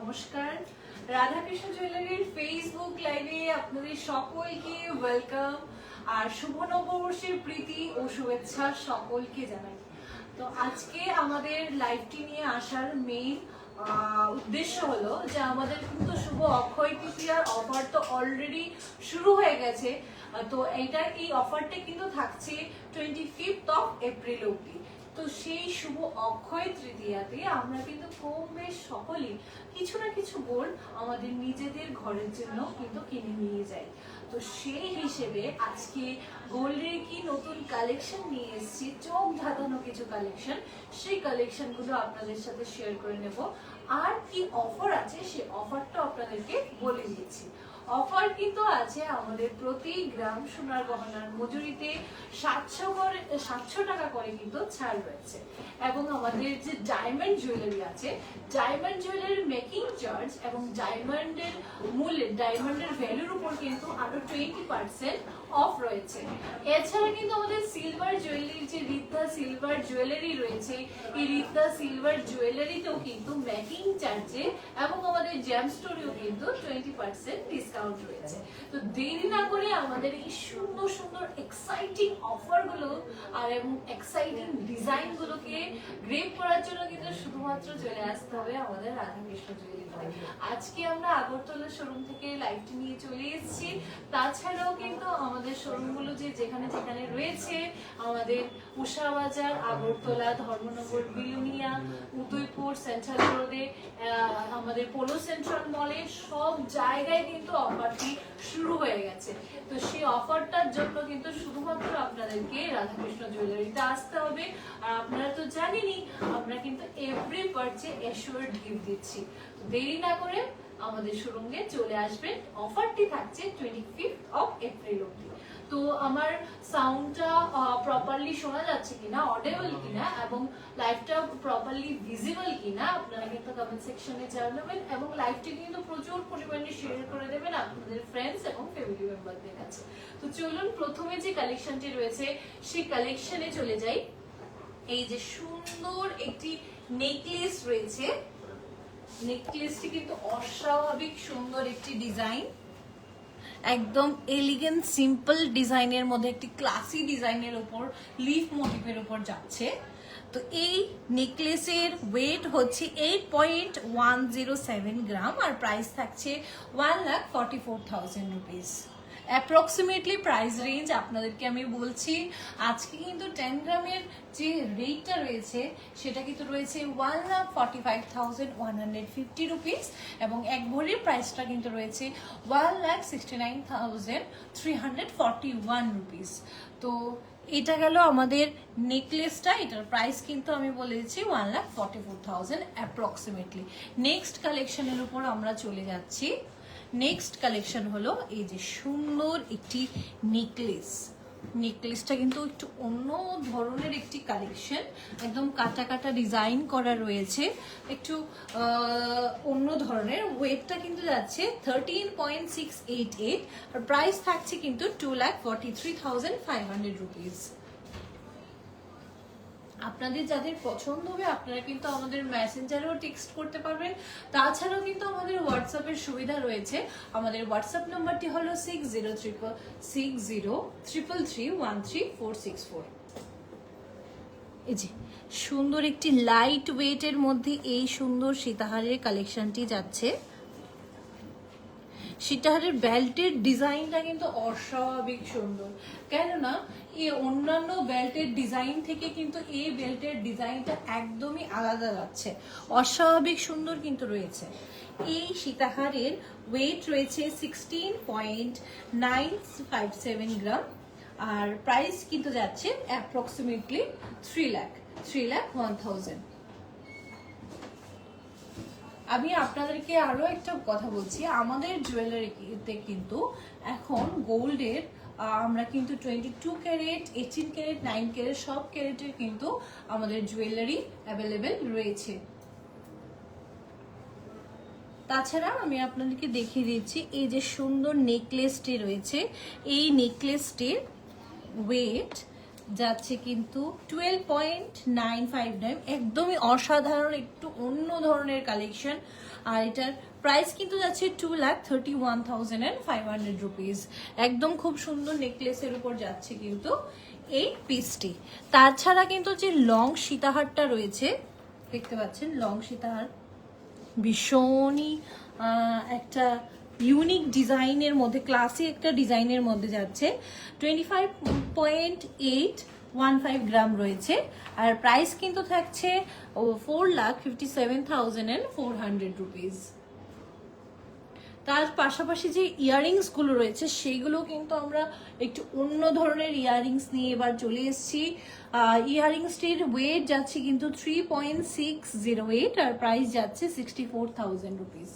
নমস্কার। রাধাকৃষ্ণ জুয়েলারির ফেসবুক লাইভে আপনাদের সকলকে ওয়েলকাম আর শুভ নববর্ষের প্রীতি ও শুভেচ্ছা সকলকে জানাই। তো আজকে আমাদের লাইভটি নিয়ে আসার মেইন উদ্দেশ্য হলো যে আমাদের কিন্তু শুভ অক্ষয় তৃতীয়ার অফার তো অলরেডি শুরু হয়ে গেছে। তো এই অফারটা কিন্তু থাকছে 25th অফ এপ্রিল অবধি। তো সেই শুভ অক্ষয় তৃতীয়াতে আমরা কিন্তু কম বেশ সকলেই কিছু না কিছু গোল্ড আমাদের নিজেদের ঘরের জন্য কিন্তু কিনে নিয়ে যাই। তো সেই হিসেবে আজকে গোল্ডের কি নতুন কালেকশন নিয়ে এসেছি, চোখ ধাঁধানো কিছু কালেকশন, সেই কালেকশনগুলো আপনাদের সাথে শেয়ার করে নেব। আর কি অফার আছে সেই অফারটা আপনাদেরকে বলে দিচ্ছি। অফার কিন্তু আছে আমাদের প্রতি গ্রাম সোনার গহনার মজুরিতে 700 টাকা করে কিন্তু ছাড় রয়েছে। এবং আমাদের যে ডায়মন্ড জুয়েলারি আছে, ডায়মন্ড জুয়েলারির মেকিং চার্জ এবং ডায়মন্ডের ভ্যালুর উপর কিন্তু আরো 20% অফ রয়েছে। এছাড়া কিন্তু আমাদের সিলভার জুয়েলারি, যে রিদ্ধা সিলভার জুয়েলারি রয়েছে, এই রিদ্ধা সিলভার জুয়েলারিতেও কিন্তু মেকিং চার্জে এবং আমাদের জেম স্টোরেও কিন্তু 20% ডিসকাউন্ট রয়েছে। তো দেরি না করে আমাদের এই সুন্দর সুন্দর এক্সাইটিং অফারগুলো আর এবং এক্সাইটিং ডিজাইনগুলোকে গ্রেপ করার জন্য কিন্তু শুধুমাত্র চলে আসতে হবে আমাদের রাধাকৃষ্ণ জুয়েলারিতে। আজকে আমরা আগরতলা শোরুম থেকে লাইভটি নিয়ে চলে এসেছি। তাছাড়াও কিন্তু আমাদের শোরুমগুলো যেখানে যেখানে রয়েছে, আমাদের উষাবাজার, আগরতলা, ধর্মনগর, বিলুনিয়া, উদয়পুর, সেন্ট্রাল রোডে, আমাদের পোলো সেন্ট্রাল মলে, সব জায়গায় কিন্তু অফারটি শুরু হয়ে গেছে। তো সেই অফারটার জন্য কিন্তু শুধুমাত্র আপনাদেরকে রাধাকৃষ্ণ জুয়েলারিতে আসতে হবে। আর আপনারা তো জানেনই আমরা কিন্তু এভরি পারচে অ্যাসিওরড গিফট দিচ্ছি। তো দেরি না করে আমাদের শোরুমে চলে আসবেন। অফারটি থাকছে 25th অফ এপ্রিল অবধি। তো আমার সাউন্ডটা প্রপারলি শোনা যাচ্ছে কিনা, অডিবল কিনা এবং লাইভটা প্রপারলি ভিজিবল কিনা আপনারা কিন্তু কমেন্ট সেকশনে জানাবেন। এবং লাইভটি কিন্তু প্রচুর পরিমাণে শেয়ার করে দেবেন আপনাদের ফ্রেন্ডস এবং ফ্যামিলি মেম্বারদের কাছে। তো চলুন প্রথমে যে কালেকশনটি রয়েছে সেই কালেকশনে চলে যাই। এই যে সুন্দর একটি নেকলেস রয়েছে, নেকলেসটি কিন্তু অস্বাভাবিক সুন্দর একটি ডিজাইন, একদম এলিগেন্ট সিম্পল ডিজাইনের মধ্যে একটি ক্লাসি ডিজাইনের উপর লিফ মোটিভের উপর যাচ্ছে। তো এই নেকলেসের ওয়েট হচ্ছে 8.107 গ্রাম আর প্রাইস থাকছে 1,44,000 রুপিস। অ্যাপ্রক্সিমেটলি প্রাইস রেঞ্জ আপনাদেরকে আমি বলছি। আজকে কিন্তু 10 গ্রামের যে রেটটা রয়েছে সেটা কিন্তু রয়েছে 1,45,150 রুপিস এবং এক ভরির প্রাইসটা কিন্তু রয়েছে 1,69,341 রুপিস। তো এটা গেল আমাদের নেকলেসটা, এটার প্রাইস কিন্তু আমি বলেছি 1,44,000 অ্যাপ্রক্সিমেটলি। নেক্সট কালেকশনের উপর আমরা চলে যাচ্ছি। নেক্সট কালেকশন হলো এই যে সুন্দর একটি নেকলেস। নেকলেসটা কিন্তু একটু অন্য ধরনের একটি কালেকশন, একদম কাটা কাটা ডিজাইন করা রয়েছে, একটু অন্য ধরনের। ওয়েটটা কিন্তু যাচ্ছে 13.688 আর প্রাইস থাকছে কিন্তু 2,43,500 রুপিস। আপনাদের যাদের পছন্দ হবে আপনারা কিন্তু আমাদের মেসেঞ্জারেও টেক্সট করতে পারবেন। তাছাড়াও কিন্তু আমাদের হোয়াটসঅ্যাপের সুবিধা রয়েছে। আমাদের হোয়াটসঅ্যাপ নাম্বারটি হলো 6036033464। এই যে সুন্দর একটি লাইট ওয়েটের মধ্যে এই সুন্দর সীতাহারের কালেকশনটি যাচ্ছে। সীতাহারের বেল্টের ডিজাইনটা কিন্তু অস্বাভাবিক সুন্দর, কেননা এই অন্যান্য বেল্টের ডিজাইন থেকে কিন্তু এই বেল্টের ডিজাইনটা একদমই আলাদা যাচ্ছে, অস্বাভাবিক সুন্দর কিন্তু রয়েছে। এই সীতাহারের ওয়েট রয়েছে 16.957 গ্রাম আর প্রাইস কিন্তু যাচ্ছে অ্যাপ্রক্সিমেটলি 3,01,000। আমি আপনাদেরকে আরো একটা কথা বলছি, আমাদের জুয়েলারিতে কিন্তু এখন গোল্ডের আমরা কিন্তু 22 ক্যারেট, 18 ক্যারেট, 9 ক্যারেট সব ক্যারেটের কিন্তু আমাদের জুয়েলারি অ্যাভেলেবেল রয়েছে। তাছাড়া আমি আপনাদেরকে দেখিয়ে দিচ্ছি এই যে সুন্দর নেকলেসটি রয়েছে, এই নেকলেসটির ওয়েট যাচ্ছে কিন্তু 12.959, একদমই অসাধারণ একটু অন্য ধরনের কালেকশন। আর এটার প্রাইস কিন্তু যাচ্ছে 2,31,500 রুপিস। একদম খুব সুন্দর নেকলেসের উপর যাচ্ছে কিন্তু এই পিসটি। তাছাড়া কিন্তু যে লং সীতাহারটা রয়েছে, দেখতে পাচ্ছেন লং সীতাহার ভীষণই একটা ইউনিক ডিজাইনের মধ্যে, ক্লাসি একটা ডিজাইনের মধ্যে যাচ্ছে। 25.815 গ্রাম রয়েছে। আর প্রাইস কিন্তু থাকছে 4,57,400 রুপিস। তার পাশাপাশি যে ইয়াররিংস গুলো রয়েছে সেইগুলো কিন্তু আমরা একটু অন্য ধরনের ইয়াররিংস নিয়ে এবার চলে এসেছি। ইয়াররিংসটির ওয়েট যাচ্ছে কিন্তু 3.608 আর প্রাইস যাচ্ছে 64,000 রুপিস।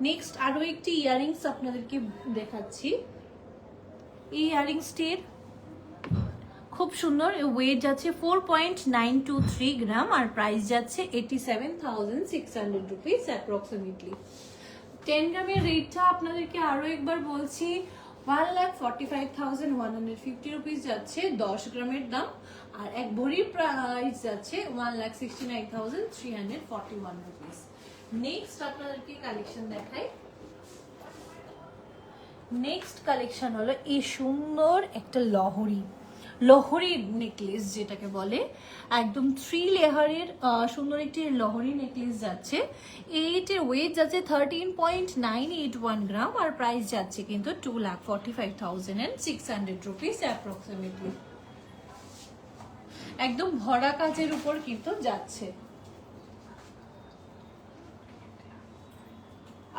নেক্সট আরো একটি ইয়াররিংস আপনাদেরকে দেখাচ্ছি। এই ইয়াররিংসটির খুব সুন্দর, ওয়েট যাচ্ছে 4.923 গ্রাম আর প্রাইস যাচ্ছে 87,600 রুপিস অ্যাপ্রক্সিমেটলি। 10 গ্রামের রেটটা আপনাদেরকে আরো একবার বলছি, 1,45,150 রুপিস যাচ্ছে 10 গ্রামের দাম। আর এক ভরির প্রাইস যাচ্ছে 1,69,341 রুপিস। নেক্সট আপনাদেরকে কালেকশন দেখাই। নেক্সট কালেকশন হলো এই সুন্দর একটা লহরি নেকলেস, যেটাকে বলে একদম 3 লেয়ারের সুন্দর একটি লহরি নেকলেস যাচ্ছে। এইটার ওয়েট যাচ্ছে 13.981 গ্রাম আর প্রাইস যাচ্ছে কিন্তু 2,45,600 রুপিস অ্যাপ্রক্সিমেটলি। একদম ভরা কাজের উপর কিন্তু যাচ্ছে।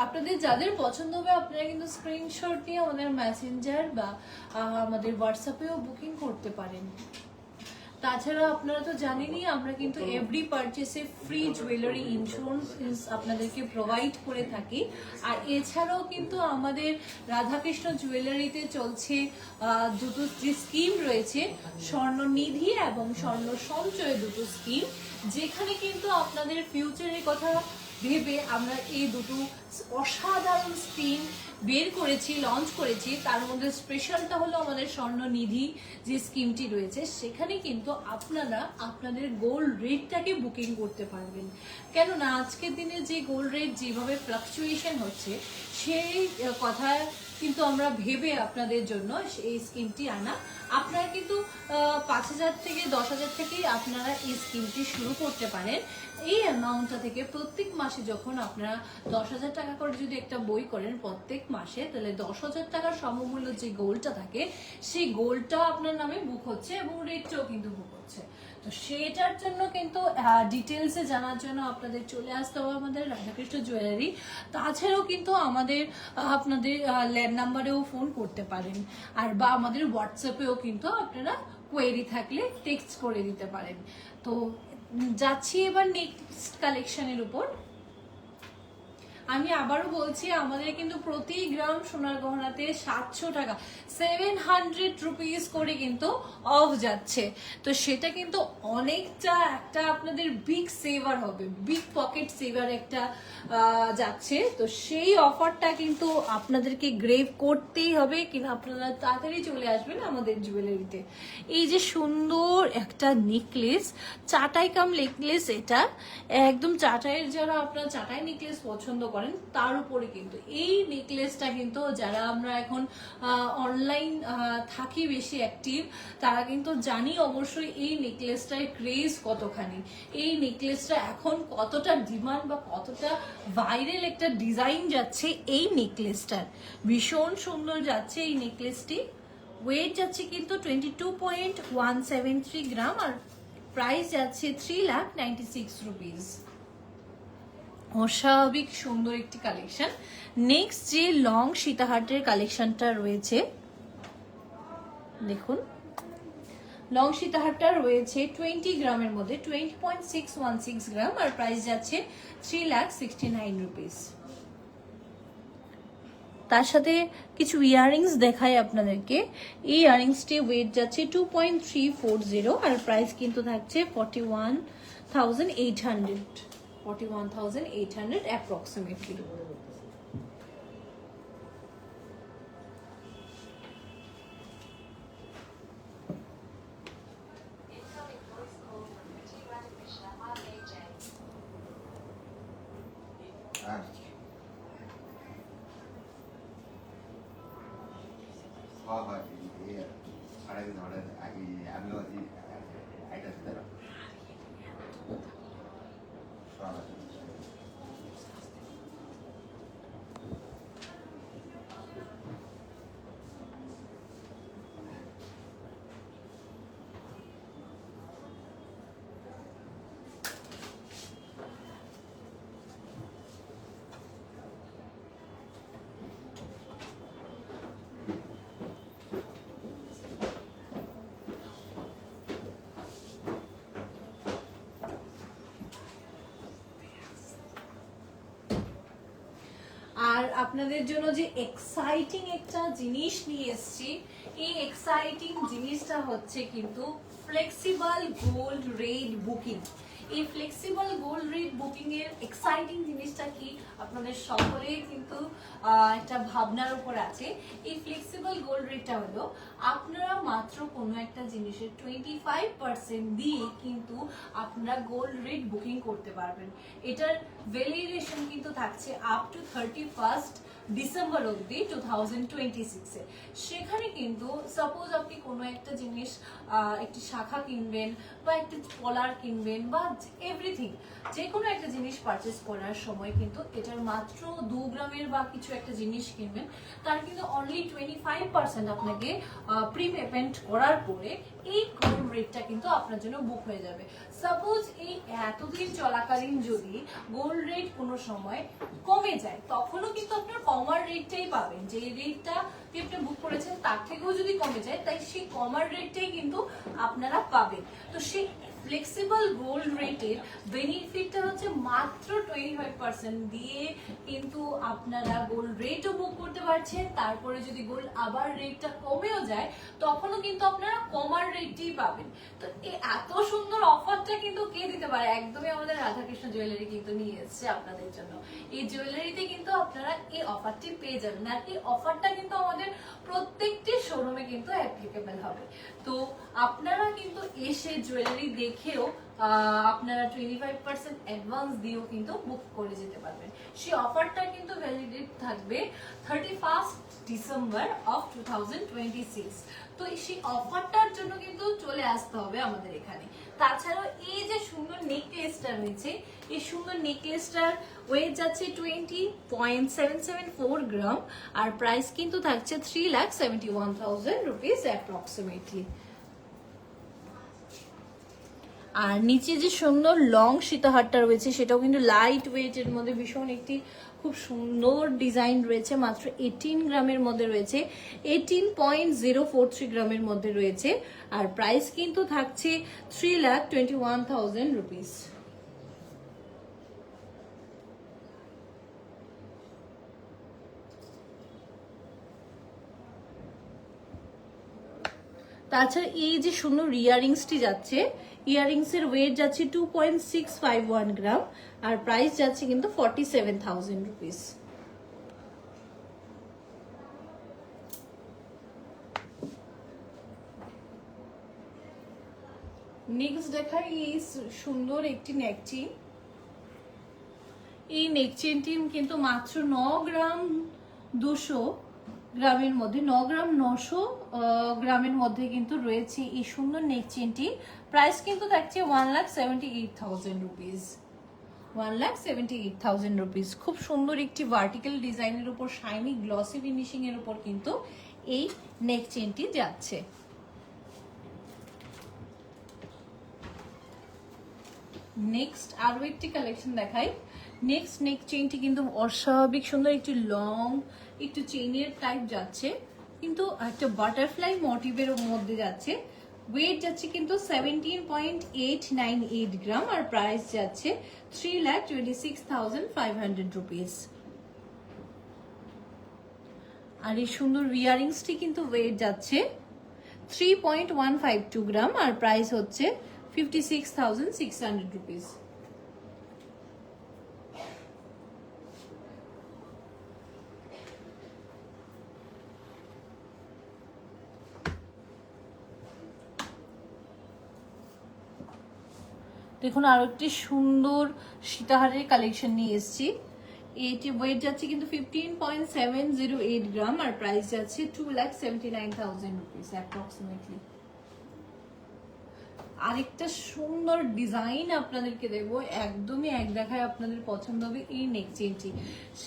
আপনাদের যাদের পছন্দ হবে আপনারা কিন্তু স্ক্রিনশট নিয়ে আমাদের মেসেঞ্জার বা আমাদের হোয়াটসঅ্যাপেও বুকিং করতে পারেন। তাছাড়া আপনারা তো জানেনই আমরা কিন্তু এভরি পারচেসে ফ্রি জুয়েলারি ইন্স্যুরেন্স আপনাদেরকে প্রোভাইড করে থাকি। আর এছাড়াও কিন্তু আমাদের রাধাকৃষ্ণ জুয়েলারিতে চলছে দুটো যে স্কিম রয়েছে, স্বর্ণনিধি এবং স্বর্ণ সঞ্চয়, দুটো স্কিম, যেখানে কিন্তু আপনাদের ফিউচারের কথা ভেবে আমরা এই দুটো অসাধারণ স্কিম বের করেছি, লঞ্চ করেছি। তার মধ্যে স্পেশালটা হলো আমাদের স্বর্ণনিধি যে স্কিমটি রয়েছে, সেখানে কিন্তু আপনারা আপনাদের গোল্ড রেটটাকে বুকিং করতে পারবেন। কেননা আজকের দিনে যে গোল্ড রেট যেভাবে ফ্লাকচুয়েশন হচ্ছে, সেই কথা কিন্তু আমরা ভেবে আপনাদের জন্য এই স্কিমটি আনা। আপনারা কিন্তু 5,000 থেকে 10,000 থেকেই আপনারা এই স্কিমটি শুরু করতে পারেন। এই অ্যামাউন্টটা থেকে প্রত্যেক মাসে যখন আপনারা 10,000 টাকা করে যদি একটা বই করেন প্রত্যেক মাসে, তাহলে 10,000 টাকার সমমূল্য যে গোল্ডটা থাকে সেই গোল্ডটা আপনার নামে বুক হচ্ছে এবং রেটটাও কিন্তু বুক হচ্ছে। তো সেটার জন্য কিন্তু ডিটেলসে জানার জন্য আপনাদের চলে আসতে হবে আমাদের রাধাকৃষ্ণ জুয়েলারি। তাছাড়াও কিন্তু আমাদের আপনাদের ল্যান্ড নাম্বারেও ফোন করতে পারেন, আর বা আমাদের হোয়াটসঅ্যাপেও কিন্তু আপনারা কোয়েরি থাকলে টেক্সট করে দিতে পারেন। তো যাচ্ছি এবার নেক্সট কালেকশনের উপর। আমি আবারও বলছি, আমাদের কিন্তু প্রতি গ্রাম সোনার গহনাতে 700 টাকা 700 রুপিস করে কিন্তু অফ যাচ্ছে। তো সেটা কিন্তু অনেকটা একটা আপনাদের বিগ সেভার হবে, বিগ পকেট সেভার একটা যাচ্ছে। তো সেই অফারটা কিন্তু আপনাদেরকে গ্রেভ করতেই হবে, কিন্তু আপনারা তাড়াতাড়ি চলে আসবেন আমাদের জুয়েলারিতে। এই যে সুন্দর একটা নেকলেস, চাটাই কাম নেকলেস, এটা একদম চাটাইয়ের, যারা আপনারা চাটাই নেকলেস পছন্দ করেন তার উপরে কিন্তু এই নেকলেসটা কিন্তু, যারা আমরা এখন অনলাইন থাকি বেশি অ্যাক্টিভ, তারা কিন্তু জানি অবশ্যই এই নেকলেসটার ক্রেজ কতখানি, এই নেকলেসটা এখন কতটা ডিমান্ড বা কতটা ভাইরাল একটা ডিজাইন যাচ্ছে এই নেকলেসটার। ভীষণ সুন্দর যাচ্ছে এই নেকলেসটি। ওয়েট যাচ্ছে কিন্তু 22.173 গ্রাম আর প্রাইস যাচ্ছে 3,96,000 রুপিস। অস্বাভাবিক সুন্দর একটি কালেকশন। নেক্সট যে লং সীতাহারের কালেকশনটা রয়েছে, দেখুন লং সীতাহারটা রয়েছে 20 গ্রামের মধ্যে, 20.616 গ্রাম আর প্রাইস যাচ্ছে 3,69,000 রুপিস। তার সাথে কিছু ইয়াররিংস দেখাই আপনাদেরকে। এই ইয়াররিংসটি ওয়েট যাচ্ছে 2.340 আর প্রাইস কিন্তু থাকছে 41,800 অ্যাপ্রক্সিমেটলি। হ্যাঁ হয় হয় এই সাড়ে ধরেন আমিও আইটা দিতে আর আপনাদের জন্য যে এক্সাইটিং একটা জিনিস নিয়ে এসেছি, এই এক্সাইটিং জিনিসটা হচ্ছে কিন্তু ফ্লেক্সিবল গোল্ড রেট বুকিং। এই ফ্লেক্সিবল গোল্ড রেট বুকিং এর এক্সাইটিং জিনিসটা কি আপনাদের সকলেই কিন্তু একটা ভাবনার উপর আছে। এই ফ্লেক্সিবল গোল্ড রেটটা হলো আপনারা মাত্র কোনো একটা জিনিসের 25% দিয়ে কিন্তু আপনারা গোল্ড রেট বুকিং করতে পারবেন। এটার ভ্যালিডেশন কিন্তু থাকছে আপ টু 31 ডিসেম্বর অবধি 2026-এ। সেখানে কিন্তু সাপোজ আপনি কোনো একটা জিনিস একটি শাখা কিনবেন বা একটি পলার কিনবেন বা এভরিথিং, যে কোনো একটা জিনিস পারচেস করার সময় কিন্তু এটার মাত্র 2 গ্রামের বা কিছু একটা জিনিস কিনবেন, তার কিন্তু অনলি 25% আপনাকে প্রি পেমেন্ট করার পরে এই গোল্ড রেটটা কিন্তু আপনার জন্য বুক হয়ে যাবে। সাপোজ এই এতদিন চলাকালীন যদি গোল্ড রেট কোনো সময় কমে যায়, তখনও কিন্তু আপনার কমার রেটটাই পাবেন। যে রেটটা আপনি বুক করেছেন তার থেকেও যদি কমে যায়, তাই সেই কমার রেটটাই কিন্তু আপনারা পাবেন। তো সেই ফ্লেক্সিবল গোল্ড রেটের বেনিফিটটা হচ্ছে মাত্র 25% দিয়ে কিন্তু আপনারা গোল্ড রেটও বুক করতে পারছেন। তারপরে যদি গোল্ড আবার রেটটা কমেও যায়, তখনও কিন্তু আপনারা কমার রেটই পাবেন। তো এই এত সুন্দর অফারটা কিন্তু কে দিতে পারে? একদমই আমাদের রাধাকৃষ্ণ জুয়েলারি কিন্তু নিয়ে এসেছে আপনাদের জন্য। এই জুয়েলারিতে কিন্তু আপনারা এই অফারটি পেয়ে যাবেন, আর এই অফারটা কিন্তু আমাদের প্রত্যেকটি শোরুমে কিন্তু অ্যাপ্লিকেবল হবে। তো আপনারা কিন্তু এসে জুয়েলারি দেখেও আপনারা 25% অ্যাডভান্স দিয়েও কিন্তু বুক করে যেতে পারবেন। সেই অফারটা কিন্তু ভ্যালিডেট থাকবে 31 ডিসেম্বর অফ 2026। তো সেই অফারটার জন্য কিন্তু চলে আসতে হবে আমাদের এখানে। তাছাড়াও এই যে সুন্দর নেকলেসটা রয়েছে, এই সুন্দর নেকলেসটার ওয়েট যাচ্ছে 20.774 গ্রাম, আর প্রাইস কিন্তু থাকছে 3,71,000 রুপিস অ্যাপ্রক্সিমেটলি। আর নিচে যে সুন্দর লং সীতাহারটা রয়েছে সেটাও কিন্তু লাইট ওয়েটের মধ্যে ভীষণ একটি খুব সুন্দর ডিজাইন রয়েছে। মাত্র 18 গ্রামের মধ্যে রয়েছে, 18.043 গ্রামের মধ্যে রয়েছে, আর প্রাইস কিন্তু থাকছে 3,21,000 রুপিস। তাছাড়া এই যে সুন্দর ইয়ারিংসটি যাচ্ছে, ইয়ারিংস এর ওয়েট যাচ্ছে 2.651 গ্রাম, আর প্রাইস যাচ্ছে কিন্তু 47,000 রুপিস। নেক্সট দেখাই এই সুন্দর একটি নেকচেইন। এই নেকচেইনটি কিন্তু মাত্র 9 গ্রাম 200 গ্রামের মধ্যে, 9 গ্রাম 900 গ্রামের মধ্যে কিন্তু রয়েছে এই সুন্দর নেকচেইনটি। প্রাইস কিন্তু থাকছে 1,78,000 রুপিস। 1,78,000 রুপিস। খুব সুন্দর একটি ভার্টিক্যাল ডিজাইনের উপর শাইনি গ্লসি ফিনিশিং এর উপর কিন্তু এই নেকচেইনটি যাচ্ছে। নেক্সট আরো একটি কালেকশন দেখাই। নেক্সট নেক চেইনটি কিন্তু অস্বাভাবিক সুন্দর একটি লং একটু চেইনের টাইপ যাচ্ছে, কিন্তু একটা বাটারফ্লাই মোটিভের মধ্যে যাচ্ছে। ওয়েট যাচ্ছে কিন্তু 17.898 গ্রাম, আর প্রাইস যাচ্ছে 3,26,500 রুপিস। আর এই সুন্দর ইয়ারিংসটি কিন্তু ওয়েট যাচ্ছে 3.152 গ্রাম, আর প্রাইস হচ্ছে 56,600 রুপিস। দেখুন আরো একটি সুন্দর সীতাহারের কালেকশন নিয়ে এসেছি। এটি ওয়েট যাচ্ছে কিন্তু 15.708 গ্রাম, আর প্রাইস যাচ্ছে 2,79,000 রুপিস অ্যাপ্রক্সিমেটলি। আরেকটা সুন্দর ডিজাইন আপনাদেরকে দেবো, একদমই এক দেখায় আপনাদের পছন্দ হবে এই নেক চেনটি।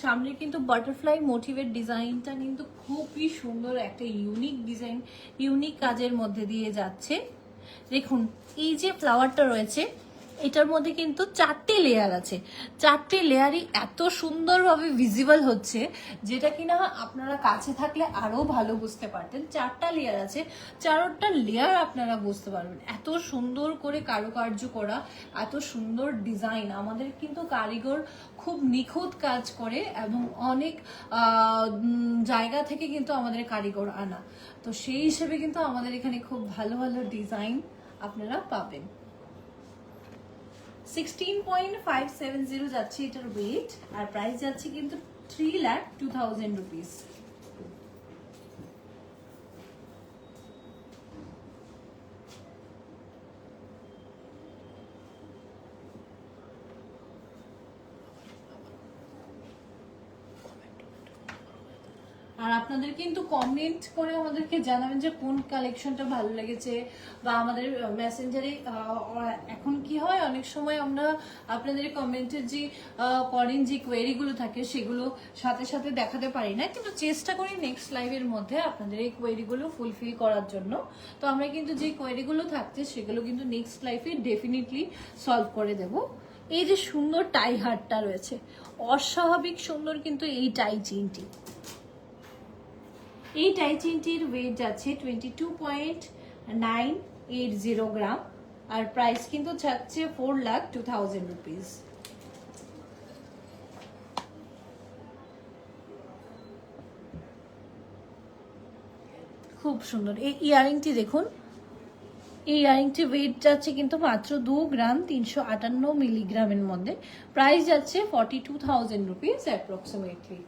সামনে কিন্তু বাটারফ্লাই মোটিভের ডিজাইনটা কিন্তু খুবই সুন্দর, একটা ইউনিক ডিজাইন, ইউনিক কাজের মধ্যে দিয়ে যাচ্ছে। দেখুন এই যে ফ্লাওয়ারটা রয়েছে এটার মধ্যে কিন্তু 4টে লেয়ার আছে, 4টে লেয়ারই এত সুন্দরভাবে ভিজিবল হচ্ছে, যেটা কিনা আপনারা কাছে থাকলে আরো ভালো বুঝতে পারতেন। 4টা লেয়ার আছে, 4টা লেয়ার আপনারা বুঝতে পারবেন। এত সুন্দর করে কারুকার্য করা, এত সুন্দর ডিজাইন। আমাদের কিন্তু কারিগর খুব নিখুঁত কাজ করে এবং অনেক জায়গা থেকে কিন্তু আমাদের কারিগর আনা, তো সেই হিসেবে কিন্তু আমাদের এখানে খুব ভালো ভালো ডিজাইন আপনারা পাবেন। 16.570 যাচ্ছে এটার ওয়েট, আর প্রাইস যাচ্ছে কিন্তু 3,02,000 রুপিস। আর আপনাদের কিন্তু কমেন্ট করে আমাদেরকে জানাবেন যে কোন কালেকশনটা ভালো লেগেছে, বা আমাদের মেসেঞ্জারে এখন কি হয় অনেক সময় আমরা আপনাদের কমেন্টের যে করেন যে কোয়েরিগুলো থাকে সেগুলো সাথে সাথে দেখাতে পারি না, কিন্তু চেষ্টা করি নেক্সট লাইভের মধ্যে আপনাদের এই কোয়েরিগুলো ফুলফিল করার জন্য। তো আমরা কিন্তু যে কোয়েরিগুলো থাকছে সেগুলো কিন্তু নেক্সট লাইফে ডেফিনেটলি সলভ করে দেব। এই যে সুন্দর টাই হারটা রয়েছে, অস্বাভাবিক সুন্দর কিন্তু এই টাই চেইনটি। এই টাই চেইনটির ওয়েট যাচ্ছে 22.980 গ্রাম, আর প্রাইস কিন্তু যাচ্ছে 4,02,000 রুপিস। খুব সুন্দর এই ইয়ারিংটি দেখুন, এই ইয়ারিংটি ওয়েট যাচ্ছে কিন্তু মাত্র 2 গ্রাম 358 মিলিগ্রামের মধ্যে, প্রাইস যাচ্ছে 42,000 রুপিস অ্যাপ্রক্সিমেটলি।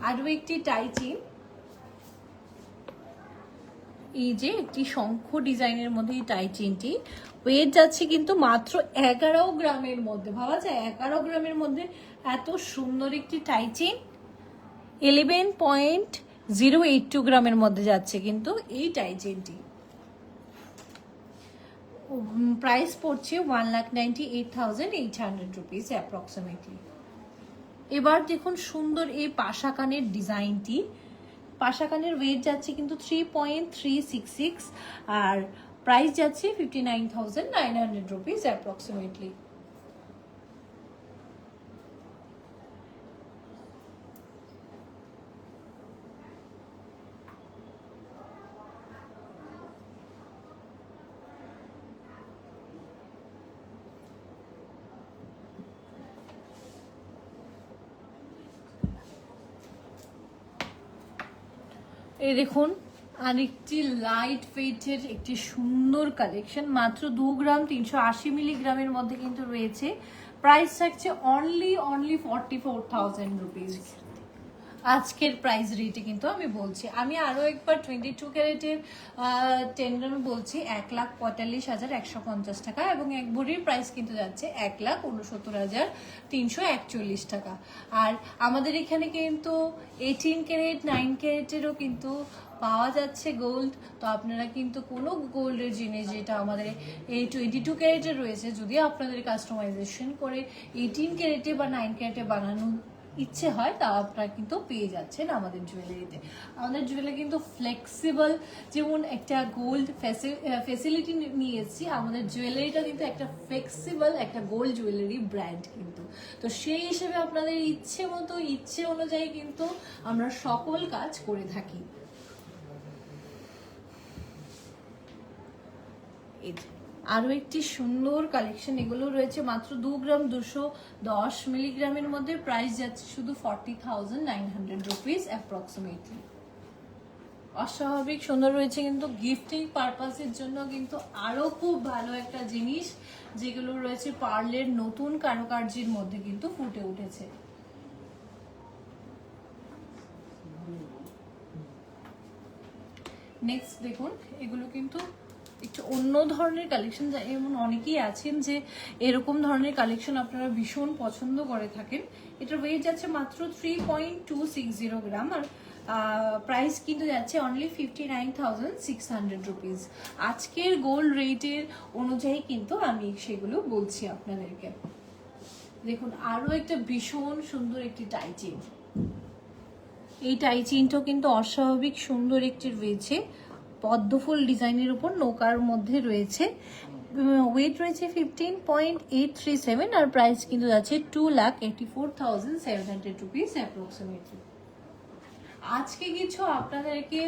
আরো একটি টাই চেইন, এই যে একটি শঙ্খ ডিজাইনের মধ্যে এই টাই চেইনটি, ওয়েট যাচ্ছে কিন্তু মাত্র 11 গ্রামের মধ্যে। ভাবা যায় 11 গ্রামের মধ্যে এত সুন্দর একটি টাই চেইন। 11.082 গ্রামের মধ্যে যাচ্ছে কিন্তু এই টাই চেইনটি। প্রাইস পড়ছে 1,98,800 রুপিস অ্যাপ্রক্সিমেটলি। এবার দেখুন সুন্দর এই পাশা কানের ডিজাইনটি, পাশা কানের ওয়েট যাচ্ছে কিন্তু 3.366, আর প্রাইস যাচ্ছে 59,900 রুপিস অ্যাপ্রক্সিমেটলি। এই দেখুন আরেকটি লাইট ওয়েটের একটি সুন্দর কালেকশন, মাত্র 2 গ্রাম 380 মিলিগ্রামের মধ্যে কিন্তু রয়েছে। প্রাইস থাকছে অনলি 44,000 রুপিস আজকের প্রাইস রেটে। কিন্তু আমি বলছি, আমি আরো একবার 22 ক্যারেটের 10 গ্রামে বলছি 1,45,150 টাকা, এবং এক ভরির প্রাইস কিন্তু যাচ্ছে 1,69,341 টাকা। আর আমাদের এখানে কিন্তু 18 ক্যারেট 9 ক্যারেটেরও কিন্তু পাওয়া যাচ্ছে গোল্ড। তো আপনারা কিন্তু কোনো গোল্ডের জিনিস যেটা আমাদের এই 22 ক্যারেটের রয়েছে, যদি আপনাদের কাস্টমাইজেশন করে 18 ক্যারেটে বা 9 ক্যারেটে বানানো ইচ্ছে হয় তা আপনারা কিন্তু পেয়ে যাচ্ছেন আমাদের জুয়েলারিতে। আমাদের জুয়েলারি কিন্তু ফ্লেক্সিবল, যেমন একটা গোল্ড ফ্যাসিলিটি নিয়ে এসেছি, আমাদের জুয়েলারিটা কিন্তু একটা ফ্লেক্সিবল একটা গোল্ড জুয়েলারি ব্র্যান্ড কিন্তু। তো সেই হিসেবে আপনাদের ইচ্ছে মতো ইচ্ছে অনুযায়ী কিন্তু আমরা সকল কাজ করে থাকি। আরো একটি সুন্দর কালেকশন, এগুলো রয়েছে মাত্র 2 গ্রাম 210 মিলিগ্রামের মধ্যে, প্রাইস যাচ্ছে শুধু 40,900 রুপিস অ্যাপ্রক্সিমেটলি। অস্বাভাবিক সুন্দর রয়েছে কিন্তু গিফটিং পারপাসের জন্য কিন্তু আরো খুব ভালো একটা জিনিস, যেগুলো রয়েছে পার্লের নতুন কারুকার্যের মধ্যে কিন্তু ফুটে উঠেছে। নেক্সট দেখুন, এগুলো কিন্তু একটু অন্য ধরনের কালেকশন, এমন অনেকেই আছেন যে এরকম ধরনের কালেকশন আপনারা ভীষণ পছন্দ করে থাকেন। এটার ওয়েট যাচ্ছে মাত্র 3.260 গ্রাম, আর প্রাইস কিন্তু যাচ্ছে অনলি 59,600 রুপিস। আজকের গোল্ড রেটের অনুযায়ী কিন্তু আমি সেগুলো বলছি আপনাদেরকে। দেখুন আরও একটা ভীষণ সুন্দর একটি টাই চেইন। এই টাই চেইনটাও কিন্তু অস্বাভাবিক সুন্দর একটি রয়েছে, পদ্মফুল ডিজাইনের উপর নৌকার মধ্যে রয়েছে। ওয়েট রয়েছে 15.837 আর প্রাইস কিন্তু যাচ্ছে 2,84,700 রুপিস অ্যাপ্রক্সিমেটলি। আজকে কিছু আপনাদেরকে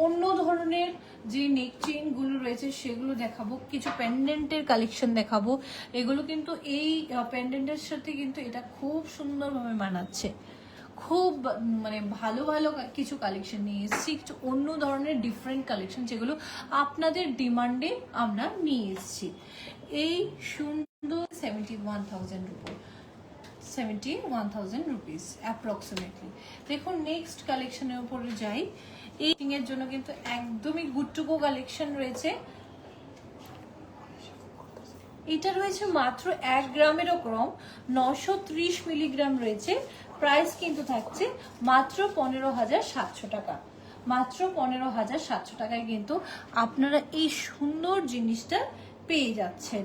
অন্য ধরনের যে নেক চেইনগুলো রয়েছে সেগুলো দেখাবো, কিছু পেন্ডেন্টের কালেকশন দেখাবো। এগুলো কিন্তু এই পেন্ডেন্টের সাথে কিন্তু এটা খুব সুন্দরভাবে মানাচ্ছে। খুব মানে ভালো ভালো কিছু কালেকশন নিয়ে এসেছি, একটু অন্য ধরনের ডিফারেন্ট কালেকশন যেগুলো আপনাদের ডিমান্ডে আমরা নিয়ে এসেছি। এই সুন্দর 71,000 রুপি, 71,000 রুপিস অ্যাপ্রক্সিমেটলি। দেখুন নেক্সট কালেকশনের উপরে যাই। এই এর জন্য কিন্তু একদমই গুড টু গো কালেকশন রয়েছে। এটা রয়েছে মাত্র 1 গ্রামেরও কম, 930 মিলিগ্রাম রয়েছে। প্রাইস কিন্তু থাকছে মাত্র 15,700 টাকা। মাত্র 15,700 টাকায় কিন্তু আপনারা এই সুন্দর জিনিসটা পেয়ে যাচ্ছেন।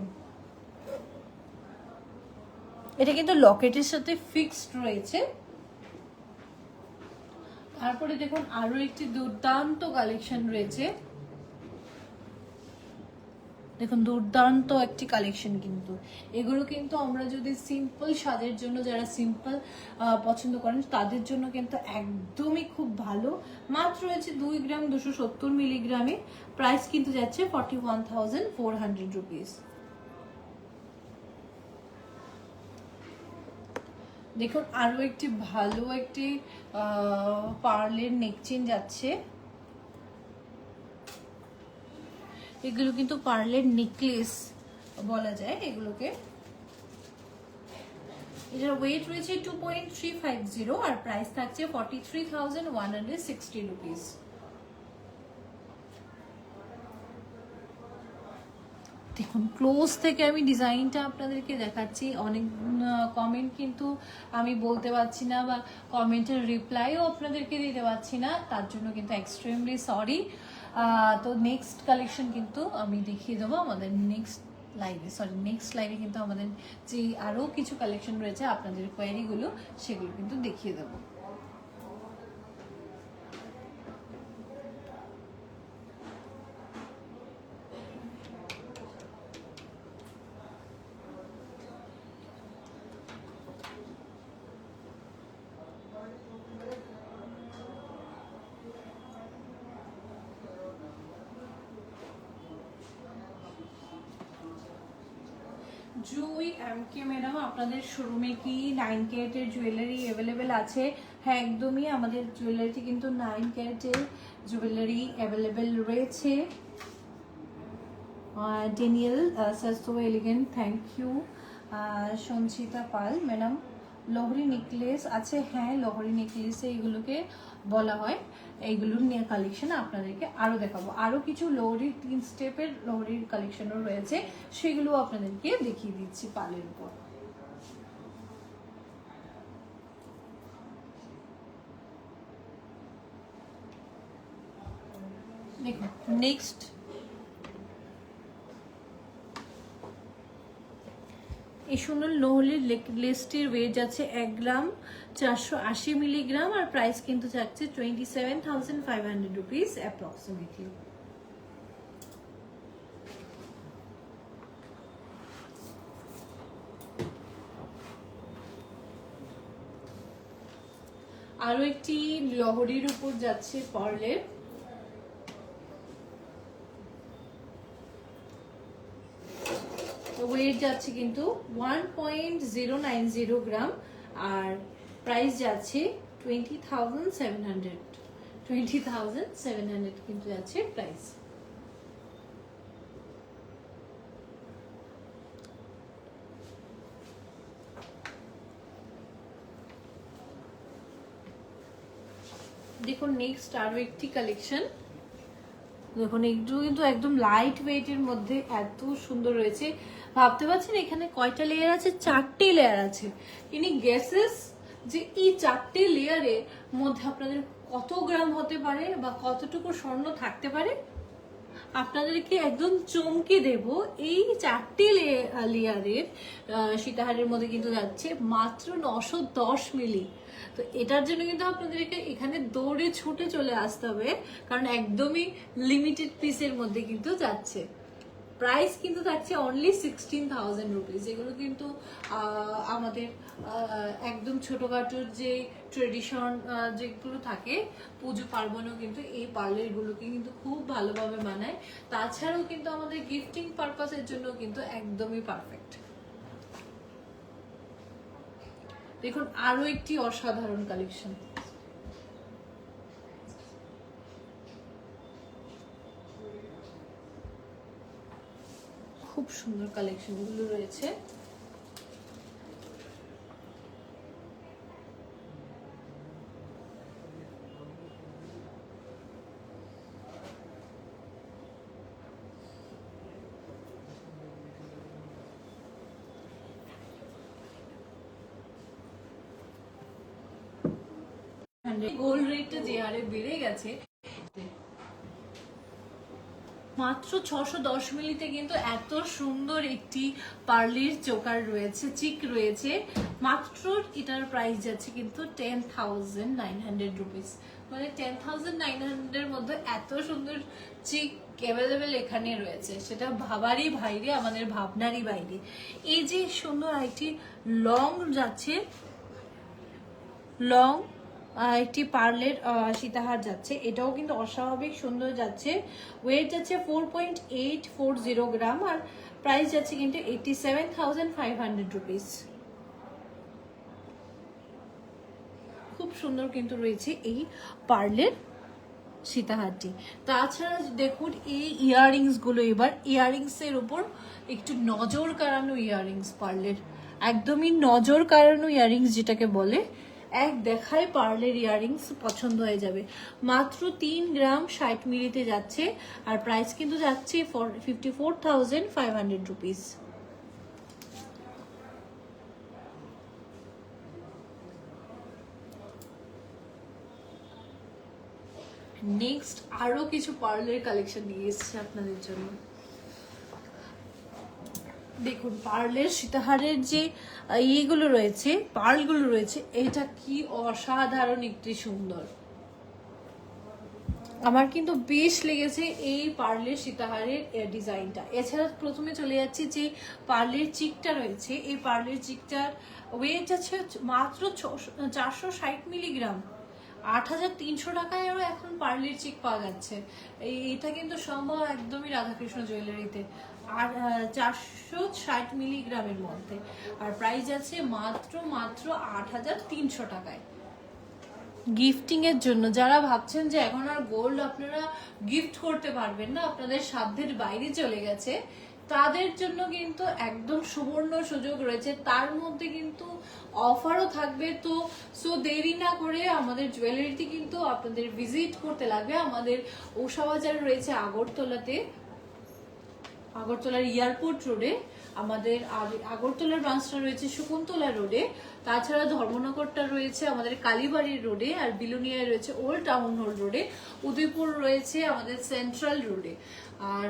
এটা কিন্তু লকেটের সাথে ফিক্সড রয়েছে। তারপরে দেখুন আরো একটি দুর্দান্ত কালেকশন রয়েছে। দেখুন দুর্দান্ত একটি কালেকশন, কিন্তু এগুলো কিন্তু আমরা যদি সিম্পল সাজের জন্য, যারা সিম্পল পছন্দ করেন তাদের জন্য কিন্তু একদমই খুব ভালো। মাত্র রয়েছে 2 গ্রাম 270 মিলিগ্রামে। প্রাইস কিন্তু যাচ্ছে 41,400 রুপিস। দেখুন আরো একটি ভালো একটি পার্লের নেক চেইন যাচ্ছে। এগুলো কিন্তু পার্লের নেকলেস বলা যায় এগুলোকে। এটার ওয়েট রয়েছে 2.350 আর প্রাইস থাকছে 43,160 রুপিস। দেখুন ক্লোজ থেকে আমি ডিজাইনটা আপনাদেরকে দেখাচ্ছি। অনেক কমেন্ট কিন্তু আমি বলতে পারছি না, বা কমেন্টের রিপ্লাইও আপনাদেরকে দিতে পারছি না, তার জন্য কিন্তু এক্সট্রিমলি সরি। তো নেক্সট কালেকশন কিন্তু আমি দেখিয়ে দেবো আমাদের নেক্সট লাইভে কিন্তু আমাদের যে আরও কিছু কালেকশন রয়েছে আপনাদের কোয়ারিগুলো সেগুলো কিন্তু দেখিয়ে দেবো। জুই এমকে ম্যাডাম, আপনাদের শোরুমে কি 9 ক্যারেটের জুয়েলারি অ্যাভেলেবেল আছে? হ্যাঁ একদমই, আমাদের জুয়েলারিতে কিন্তু 9 ক্যারেটের জুয়েলারি অ্যাভেলেবেল রয়েছে। Daniel so elegant, thank you. Sanchita Pal madam, Lahari necklace আছে? হ্যাঁ লহরি নেকলেসে এগুলোকে বলা হয়। এইগুলোর নিয়ে কালেকশন আপনাদেরকে আরও দেখাবো। আরও কিছু লহরির 3 স্টেপের লহরির কালেকশনও রয়েছে, সেগুলো আপনাদেরকে দেখিয়ে দিচ্ছি পালের উপর। দেখুন নেক্সট এই সুন্দর লোহলির নেকলেসটির ওয়েট যাচ্ছে 1 গ্রাম 480 মিলিগ্রাম আর প্রাইস কিন্তু যাচ্ছে 27,500 রুপিস অ্যাপ্রক্সিমেটলি। আরো একটি লহরির উপর যাচ্ছে পার্লের। ওয়েট যাচ্ছে কিন্তু 1.090 গ্রাম আর প্রাইস যাচ্ছে 20,700 কিন্তু যাচ্ছে প্রাইস। দেখুন নেক্সট আরো একটি কালেকশন। দেখুন এগুলো কিন্তু একদম লাইট ওয়েটের মধ্যে এত সুন্দর রয়েছে। ভাবতে পারছেন এখানে কয়টা লেয়ার আছে? 4টে লেয়ার আছে। ইনি গেসেস যে এই 4টে লেয়ারের মধ্যে আপনাদের কত গ্রাম হতে পারে বা কতটুকু স্বর্ণ থাকতে পারে। আপনাদেরকে একদম চমকে দেব, এই 4টে লেয়ারের সীতাহারের মধ্যে কিন্তু যাচ্ছে মাত্র 910 মিলি। তো এটার জন্য কিন্তু আপনাদেরকে এখানে দৌড়ে ছুটে চলে আসতে হবে, কারণ একদমই লিমিটেড পিসের মধ্যে কিন্তু যাচ্ছে। প্রাইস কিন্তু থাকছে অনলি 16,000 রুপিস। এগুলো কিন্তু আমাদের একদম ছোটখাটো যে ট্রেডিশন যেগুলো থাকে পুজো পার্বণেও কিন্তু এই পার্লারগুলোকে কিন্তু খুব ভালোভাবে মানায়। তাছাড়াও কিন্তু আমাদের গিফটিং পারপাসের জন্য কিন্তু একদমই পারফেক্ট। দেখুন আরো একটি অসাধারণ কালেকশন। খুব সুন্দর কালেকশন গুলো রয়েছে। গোল্ড রেটটা যে হারে বেড়ে গেছে, মাত্র 610 মিলিতে কিন্তু এত সুন্দর একটি পার্লের চোকার রয়েছে, চিক রয়েছে। মাত্র এটার প্রাইস যাচ্ছে কিন্তু 10,900 রুপিস। মানে 10,900 এর মধ্যে এত সুন্দর চিক অ্যাভেলেবেল এখানে রয়েছে, সেটা ভাবারই বাইরে, আমাদের ভাবনারই বাইরে। এই যে সুন্দর একটি লং যাচ্ছে, লং একটি পার্লের সীতাহার যাচ্ছে, এটাও কিন্তু অস্বাভাবিক সুন্দর যাচ্ছে। ওয়েট যাচ্ছে 4.840 গ্রাম আর প্রাইস যাচ্ছে কিন্তু 87,500 রুপিস। খুব সুন্দর কিন্তু রয়েছে এই পার্লের সীতাহারটি। তাছাড়া দেখুন এই ইয়াররিংস গুলো, এবার ইয়াররিংস এর উপর একটু নজর কাড়ানো ইয়াররিংস, পার্লের একদমই নজর কাড়ানো ইয়াররিংস যেটাকে বলে, এক দেখায় পার্লের ইয়াররিংস পছন্দ হয়ে যাবে। মাত্র 3 গ্রাম 60 মিলিতে যাচ্ছে আর প্রাইস কিন্তু যাচ্ছে 54,500 রুপিস। নেক্সট আরো কিছু পার্লের কালেকশন নিয়ে এসেছি আপনাদের জন্য। দেখুন পার্লের সীতাহারের যে ইয়েগুলো রয়েছে, পার্লগুলো রয়েছে, এটা কি অসাধারণ একটি সুন্দর। আমার কিন্তু বেশ লেগেছে এই পার্লের সীতাহারের ডিজাইনটা। এছাড়া প্রথমে চলে যাচ্ছে যে পার্লের চিকটা রয়েছে, এই পার্লের চিকটার ওয়েট আছে মাত্র 460 মিলিগ্রাম। 8,300 টাকায়ও এখন পার্লের চিক পাওয়া যাচ্ছে। এটা কিন্তু সম্ভব একদমই রাধাকৃষ্ণ জুয়েলারিতে। আর 460 মিলিগ্রামের মধ্যে, আর প্রাইস আছে মাত্র 8,300 টাকায়। গিফটিং এর জন্য যারা ভাবছেন যে এখন আর গোল্ড আপনারা গিফট করতে পারবেন না, আপনাদের সাধ্যের বাইরে চলে গেছে, তাদের জন্য কিন্তু একদম সুবর্ণ সুযোগ রয়েছে। তার মধ্যে কিন্তু অফারও থাকবে। তো সো দেরি না করে আমাদের জুয়েলারিতে কিন্তু আপনাদের ভিজিট করতে লাগবে। আমাদের উষা বাজার রয়েছে আগরতলাতে, আগরতলার এয়ারপোর্ট রোডে। আমাদের আগরতলার ব্রাঞ্চটা রয়েছে শকুন্তলা রোডে। তাছাড়া ধর্মনগরটা রয়েছে আমাদের কালীবাড়ির রোডে, আর বিলুনিয়ায় রয়েছে ওল্ড টাউন হল রোডে। উদয়পুর রয়েছে আমাদের সেন্ট্রাল রোডে, আর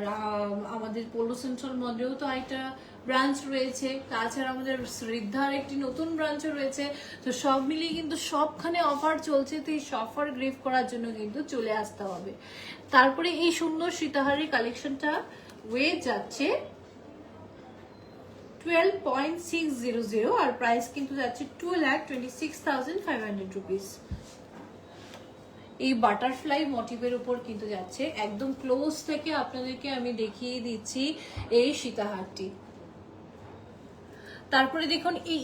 আমাদের পোলো সেন্ট্রাল মধ্যেও তো একটা ব্রাঞ্চ রয়েছে। তাছাড়া আমাদের শ্রীদ্ধার একটি নতুন ব্রাঞ্চও রয়েছে। তো সব মিলিয়ে কিন্তু সবখানে অফার চলছে। তো এই অফার গ্রেভ করার জন্য কিন্তু চলে আসতে হবে। তারপরে এই সুন্দর সীতাহারের কালেকশনটা ওয়েট যাচ্ছে 12.600 আর প্রাইস কিন্তু যাচ্ছে 2,26,500 রুপিস। এই বাটারফ্লাই মোটিভের উপর কিন্তু যাচ্ছে। একদম ক্লোজ থেকে আপনাদেরকে আমি দেখিয়ে দিচ্ছি এই সীতাহারটি। তারপরে দেখুন এই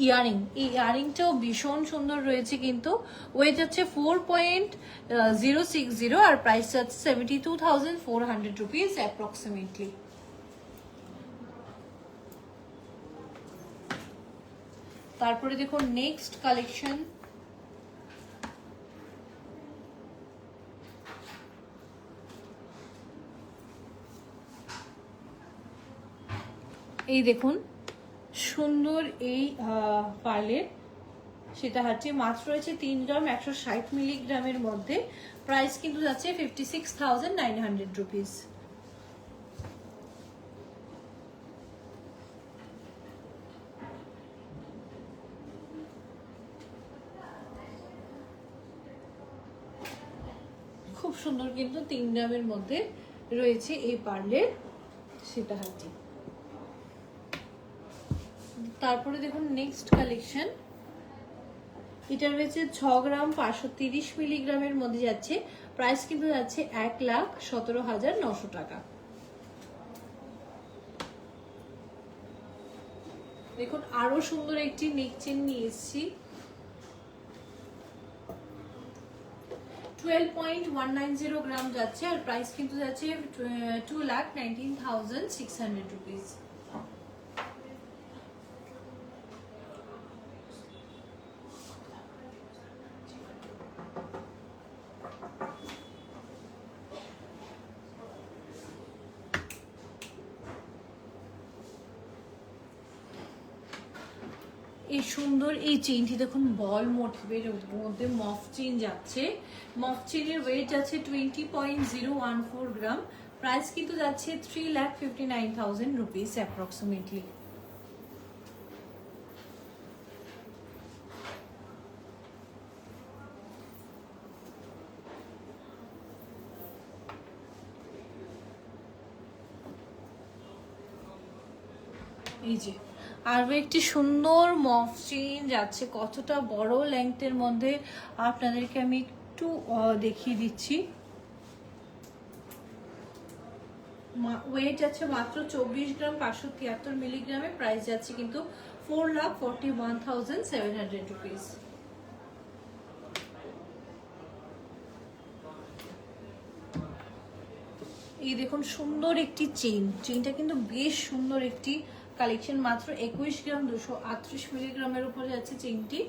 ইয়ারিংটাও ভীষণ সুন্দর রয়েছে কিন্তু। ওয়েট যাচ্ছে 4.060 আর প্রাইস যাচ্ছে 72,400 রুপিস অ্যাপ্রক্সিমেটলি। তারপরে দেখুন নেক্সট কালেকশন, এই দেখুন সুন্দর এই পার্লের সীতাহারটি মাত্র রয়েছে 3 গ্রাম 160 মিলিগ্রামের মধ্যে। প্রাইস কিন্তু যাচ্ছে 56,900 রুপিস। খুব সুন্দর কিন্তু 3 গ্রামের মধ্যে রয়েছে এই পার্লের সীতাহারটি। তারপরে দেখুন নেক্সট কালেকশন, এটা রয়েছে 6 গ্রাম 530 মিলিগ্রামের মধ্যে যাচ্ছে। প্রাইস কিন্তু যাচ্ছে 1,17,900 টাকা। দেখুন আরো সুন্দর একটি নেক চেন নিয়ে এসেছি, 12.190 গ্রাম যাচ্ছে আর প্রাইস কিন্তু যাচ্ছে 2,19,600 রুপিস। এই সুন্দর এই চেইনটি দেখুন বল মোটিভের মধ্যে মফ চেইন যাচ্ছে। মফ চেইনের ওয়েট যাচ্ছে 20.014 গ্রাম। প্রাইস কিন্তু যাচ্ছে 3,59,000 রুপিস অ্যাপ্রক্সিমেটলি। এই যে আরো একটি সুন্দর মফ চেইন যাচ্ছে, কতটা বড় লেংথের মধ্যে আপনাদেরকে আমি একটু দেখিয়ে দিচ্ছি। ওয়েট যাচ্ছে মাত্র 24 গ্রাম 573 মিলিগ্রামে। প্রাইস যাচ্ছে কিন্তু 4,41,700 রুপিস। এই দেখুন সুন্দর একটি চেইনটা কিন্তু বেশ সুন্দর একটি কালেকশন, মাত্র 21 গ্রাম 238 মিলিগ্রামের উপরে যাচ্ছে চেইনটি।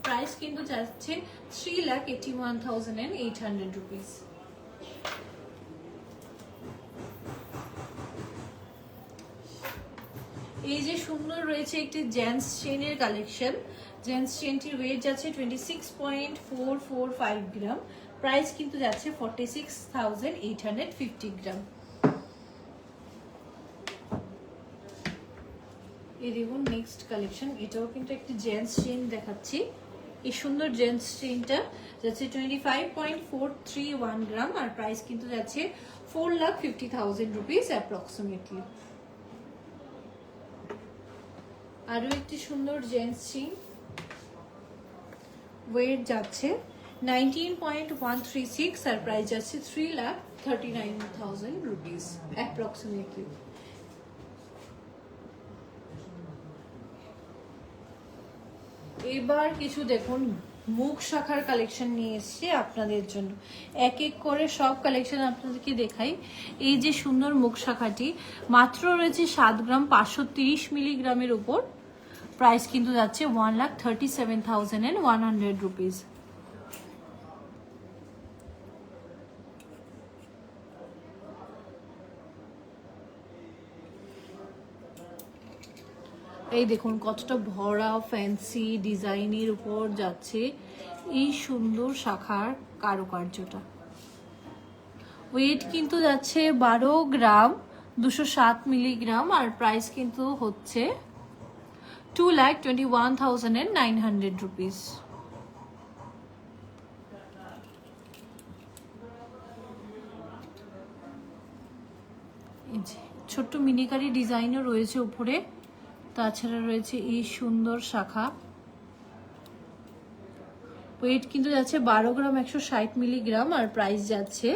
প্রাইস কিন্তু যাচ্ছে 3,81,800 রুপিস। এই যে সুন্দর রয়েছে একটি জেন্টস চেইনের কালেকশন, জেন্টস চেইনটির ওয়েট যাচ্ছে 26.445 গ্রাম। প্রাইস কিন্তু যাচ্ছে 46,850 গ্রাম। এই দেখুন নেক্সট কালেকশন, এটাও কিন্তু একটি জেন্টস চেইন দেখাচ্ছি। এই সুন্দর জেন্টস চেইনটা যাচ্ছে 25.431 গ্রাম আর প্রাইস কিন্তু যাচ্ছে 4,50,000 রুপিস অ্যাপ্রক্সিমেটলি। আরো একটি সুন্দর জেন্টস চেইন, ওয়েট যাচ্ছে 19.136 আর প্রাইস যাচ্ছে 3,39,000 রুপিস অ্যাপ্রক্সিমেটলি। এবার কিছু দেখুন মুখ শাখার কালেকশন নিয়ে এসেছি আপনাদের জন্য, এক এক করে সব কালেকশন আপনাদেরকে দেখাই। এই যে সুন্দর মুখ শাখাটি মাত্র রয়েছে 7 গ্রাম 530 মিলিগ্রামের উপর। প্রাইস কিন্তু যাচ্ছে 1,37,100 রুপিস। এই দেখুন কতটা ভরা ফ্যান্সি ডিজাইনের উপর যাচ্ছে এই সুন্দর শাখার কারুকার্যটা। ওয়েট কিন্তু যাচ্ছে 12 গ্রাম 207 মিলিগ্রাম আর প্রাইস কিন্তু হচ্ছে 2,21,900 রুপিস। ছোট্ট মিনিকারি ডিজাইনও রয়েছে উপরে, তাছাড়া রয়েছে এই সুন্দর শাখা। ওয়েট কিন্তু যাচ্ছে 12 গ্রাম 160 মিলিগ্রাম আর প্রাইস যাচ্ছে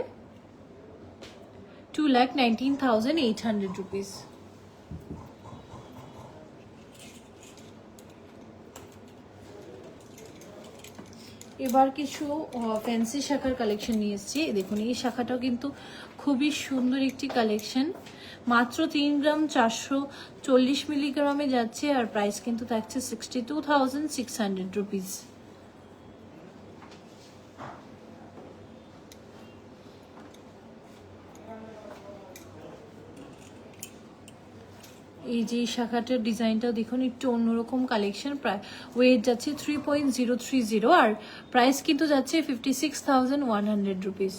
2,19,800 রুপিস। এবার কিছু ফ্যান্সি শাখার কালেকশন নিয়ে এসেছি। দেখুন এই শাখাটাও কিন্তু খুবই সুন্দর একটি কালেকশন, মাত্র 3 গ্রাম 440 মিলিগ্রামে যাচ্ছে আর প্রাইস কিন্তু থাকছে 62,600 রুপিস। এই যে শাখাটার ডিজাইনটা দেখুন, একটু অন্যরকম কালেকশন। প্রায় ওয়েট যাচ্ছে 3.030 আর প্রাইস কিন্তু যাচ্ছে 56,100 রুপিস।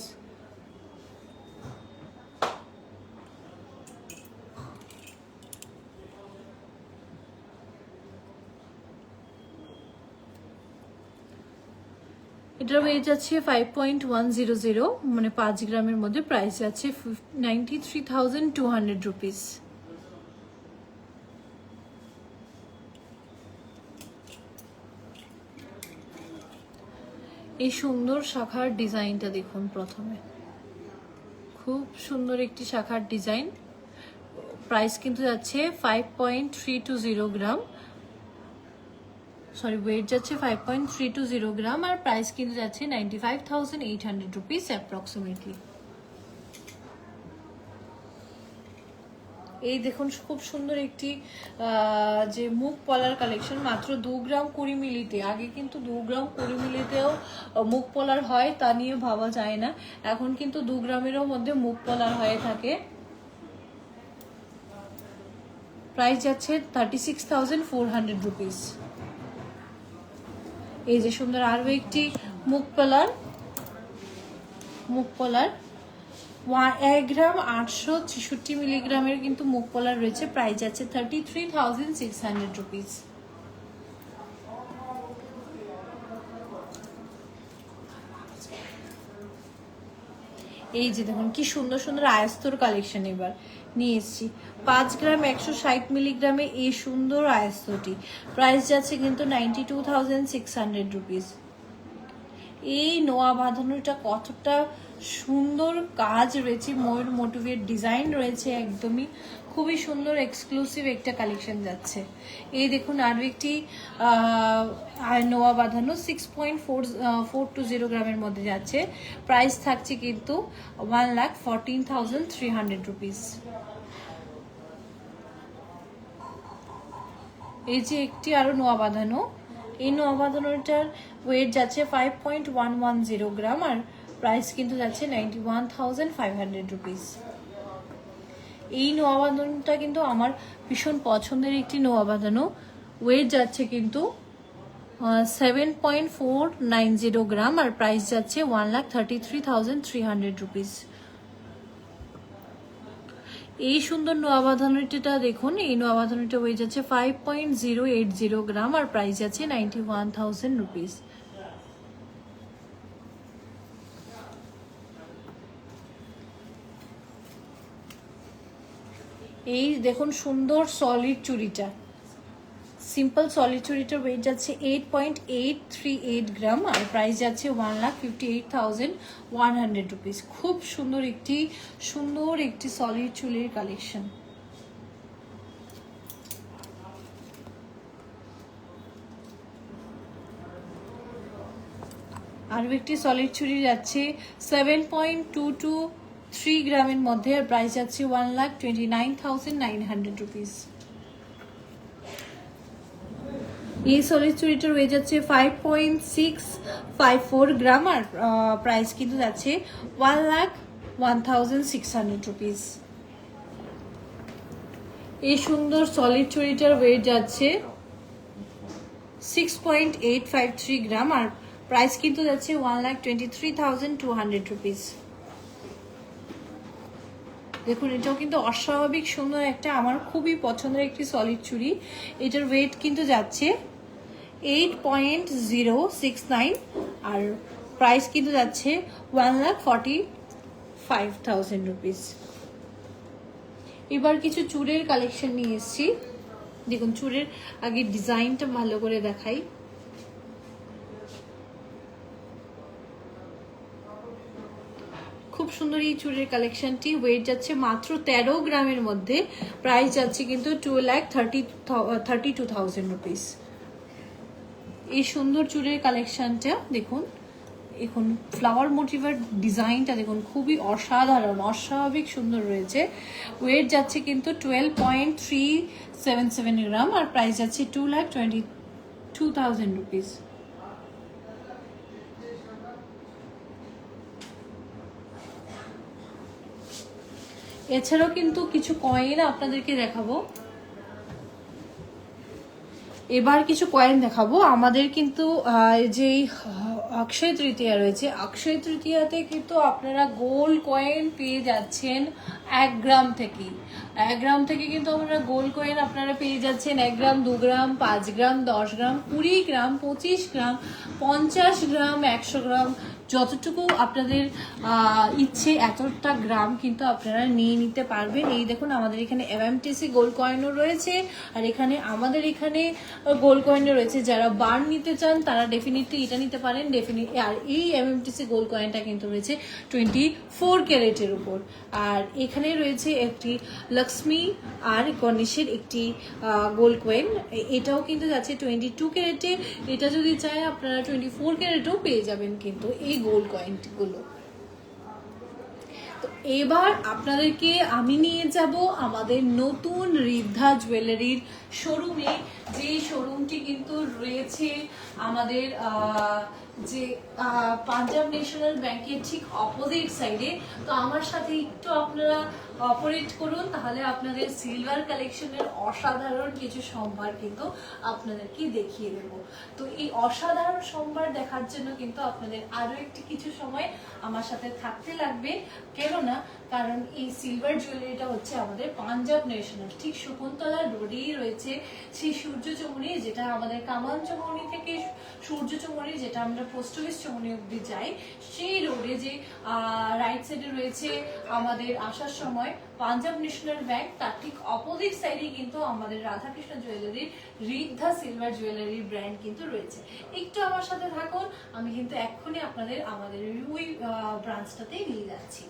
এটার ওয়েট যাচ্ছে 5.100, মানে 5 গ্রামের মধ্যে। প্রাইস যাচ্ছে 93,200 রুপিস। এই সুন্দর শাখার ডিজাইনটা দেখুন। প্রথমে খুব সুন্দর একটি শাখার ডিজাইন। প্রাইস কিন্তু যাচ্ছে 5.320 গ্রাম, সরি ওয়েট যাচ্ছে 5.320 গ্রাম আর প্রাইস কিন্তু যাচ্ছে 95,800 রুপিস অ্যাপ্রক্সিমেটলি। এই দেখুন খুব সুন্দর একটি যে মুখ পলার কালেকশন, মাত্র 2 গ্রাম 20 মিলিতে। আগে কিন্তু 2 গ্রাম 20 মিলিতেও মুখ পলার হয়, তা নিয়ে ভাবা যায় না। এখন কিন্তু 2 গ্রামেরও মধ্যে মুখ পলার হয়ে থাকে। প্রাইস যাচ্ছে 36,400 রুপিস। এই যে সুন্দর আরও একটি মুখ পলার 1 গ্রাম 866 মিলিগ্রামের কিন্তু মুখ পলার রয়েছে। প্রাইস যাচ্ছে 33,600 রুপিস। এই যে দেখুন কি সুন্দর সুন্দর আয়স্তর কালেকশন এবার নিয়ে এসেছি। 5 গ্রাম 160 মিলিগ্রামে এই সুন্দর আয়স্তটি। প্রাইস যাচ্ছে কিন্তু 92,600 রুপিস। এই নোয়া বাঁধানোটা কতটা সুন্দর কাজ রয়েছে, ময়ূর মোটিভের ডিজাইন রয়েছে, একদমই খুবই সুন্দর এক্সক্লুসিভ একটা কালেকশন যাচ্ছে। এই দেখুন আরও একটি নোয়া বাঁধানো 6.420 গ্রামের মধ্যে যাচ্ছে। প্রাইস থাকছে কিন্তু 1,14,300 রুপিস। এই যে একটি আরও নোয়া বাঁধানো, এই নোয়া বাঁধানোটার ওয়েট যাচ্ছে 5.110 গ্রাম আর প্রাইস কিন্তু যাচ্ছে 91,500 রুপিস। এই নোয়া বাঁধানোটা কিন্তু আমার ভীষণ পছন্দের একটি নোয়া বাঁধানো। ওয়েট যাচ্ছে কিন্তু 7.490 গ্রাম আর প্রাইস যাচ্ছে 1,33,300 রুপিস। এই সুন্দর নোয়া বাঁধানোটা দেখুন, এই নোয়া বাঁধানোটা ওয়েট যাচ্ছে 5.080 গ্রাম আর প্রাইস যাচ্ছে 91,000 রুপিস। এই দেখুন সুন্দর সলিড চুড়িটা, সিম্পল সলিড চুড়িটার ওয়েট যাচ্ছে 8.838 গ্রাম আর প্রাইস যাচ্ছে 1,58,100 রুপিস। খুব সুন্দর একটি সলিড চুড়ির কালেকশন। আরও একটি সলিড চুড়ি যাচ্ছে 7.223 গ্রামের মধ্যে আর প্রাইস যাচ্ছে 1,29,900 রুপিস। এই সলিড চুড়িটার ওয়েট যাচ্ছে 5.654 গ্রাম আর প্রাইস কিন্তু যাচ্ছে 1,01,600 রুপিস। এই সুন্দর সলিড চুড়িটার ওয়েট যাচ্ছে 6.853 গ্রাম আর প্রাইস কিন্তু যাচ্ছে 1,23,200 রুপিস। দেখুন এটাও কিন্তু অস্বাভাবিক সুন্দর একটা, আমার খুবই পছন্দের একটি সলিড চুড়ি। এটার ওয়েট কিন্তু যাচ্ছে 8.069 আর প্রাইস কিন্তু যাচ্ছে 1,45,000 রুপিস। এবার কিছু চুড়ের কালেকশন নিয়ে এসেছি। দেখুন চুড়ের আগে ডিজাইনটা ভালো করে দেখাই। খুব সুন্দর এই চুড়ির কালেকশনটি। ওয়েট যাচ্ছে মাত্র 13 গ্রামের মধ্যে। প্রাইস যাচ্ছে কিন্তু 2,32,000 রুপিস। এই সুন্দর চুড়ির কালেকশনটা দেখুন, এখন ফ্লাওয়ার মোটিভের ডিজাইনটা দেখুন খুবই অসাধারণ, অস্বাভাবিক সুন্দর রয়েছে। ওয়েট যাচ্ছে কিন্তু 12.377 গ্রাম আর প্রাইস যাচ্ছে 2,22,000 রুপিস। এছাড়াও কিন্তু কিছু কয়েন আপনাদেরকে দেখাবো। এবার কিছু কয়েন দেখাবো। আমাদের কিন্তু যেই অক্ষয় তৃতীয়া রয়েছে, অক্ষয় তৃতীয়াতে কিন্তু আপনারা গোল্ড কয়েন পেয়ে যাচ্ছেন 1 গ্রাম থেকেই। 1 গ্রাম থেকে কিন্তু আপনারা গোল্ড কয়েন আপনারা পেয়ে যাচ্ছেন 1 গ্রাম, 2 গ্রাম, 5 গ্রাম, 10 গ্রাম, 20 গ্রাম, 25 গ্রাম, 50 গ্রাম, 100 গ্রাম, যতটুকু আপনাদের ইচ্ছে এতটা গ্রাম কিন্তু আপনারা নিয়ে নিতে পারবেন। এই দেখুন আমাদের এখানে এমএমটিসি গোল্ড কয়েনও রয়েছে, আর এখানে আমাদের এখানে গোল্ড কয়েনও রয়েছে। যারা বার নিতে চান তারা ডেফিনেটলি এটা নিতে পারেন ডেফিনেটলি। আর এই এমএমটিসি গোল্ড কয়েনটা কিন্তু রয়েছে 24 ক্যারেটের উপর। আর এখানে রয়েছে একটি লক্ষ্মী আর গণেশের একটি গোল্ড কয়েন, এটাও কিন্তু যাচ্ছে 22 ক্যারেটে। এটা যদি চায় আপনারা 24 ক্যারেটও পেয়ে যাবেন কিন্তু এই গোল্ড কয়েনগুলো। তো এবার আপনাদেরকে আমি নিয়ে যাব আমাদের নতুন ঋদ্ধা জুয়েলারির শোরুমে, যে শোরুমটি কিন্তু রয়েছে আমাদের যে পাঞ্জাব ন্যাশনাল ব্যাংকের ঠিক অপোজিট সাইডে। তো আমার সাথে একটু আপনারা অপারেট করুন, তাহলে আপনাদের সিলভার কালেকশনের অসাধারণ কিছু সম্ভার কিন্তু আপনাদেরকে দেখিয়ে দেব। তো এই অসাধারণ সম্ভার দেখার জন্য কিন্তু আপনাদের আরো একটি কিছু সময় আমার সাথে থাকতে লাগবে। কেননা কারণ এই সিলভার জুয়েলারিটা হচ্ছে আমাদের পাঞ্জাব ন্যাশনাল ঠিক শকুন্তলা রোডেই রয়েছে সেই সূর্য চৌমুহনী, যেটা আমাদের কামান চৌমুহনী থেকে সূর্য চৌমুহনী, যেটা আমরা পোস্ট অফিস চৌমুহনী অব্দি যাই, সেই রোডে যে রাইট সাইডে রয়েছে আমাদের আসার সময় পাঞ্জাব ন্যাশনাল ব্যাংক, তার ঠিক অপোজিট সাইডে কিন্তু আমাদের রাধাকৃষ্ণ জুয়েলারির ঋদ্ধা সিলভার জুয়েলারির ব্র্যান্ড কিন্তু রয়েছে। একটু আমার সাথে থাকুন, আমি কিন্তু এক্ষুনি আপনাদের আমাদের ওই ব্রাঞ্চটাতেই নিয়ে যাচ্ছি।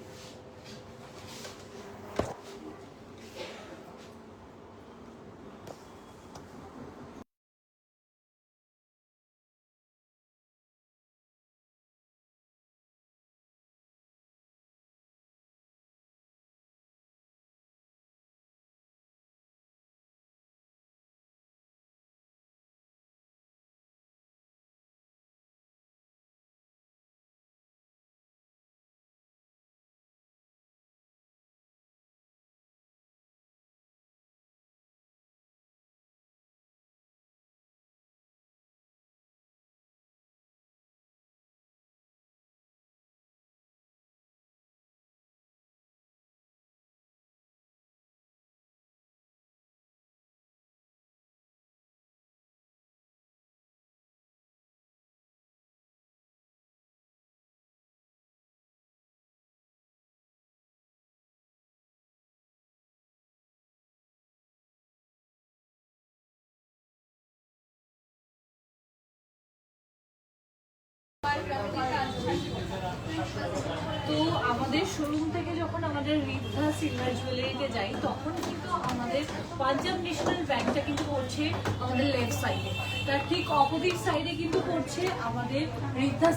তো আমাদের শোরুম থেকে যখন আমাদের ঋদ্ধা সিলভার জুয়েলারিতে যাই, তখন কিন্তু আমাদের পাঞ্জাব ন্যাশনাল ব্যাংকটা কিন্তু পড়ছে আমাদের লেফট সাইডে, তার ঠিক অপোজিট সাইডে কিন্তু পড়ছে আমাদের ঋদ্ধা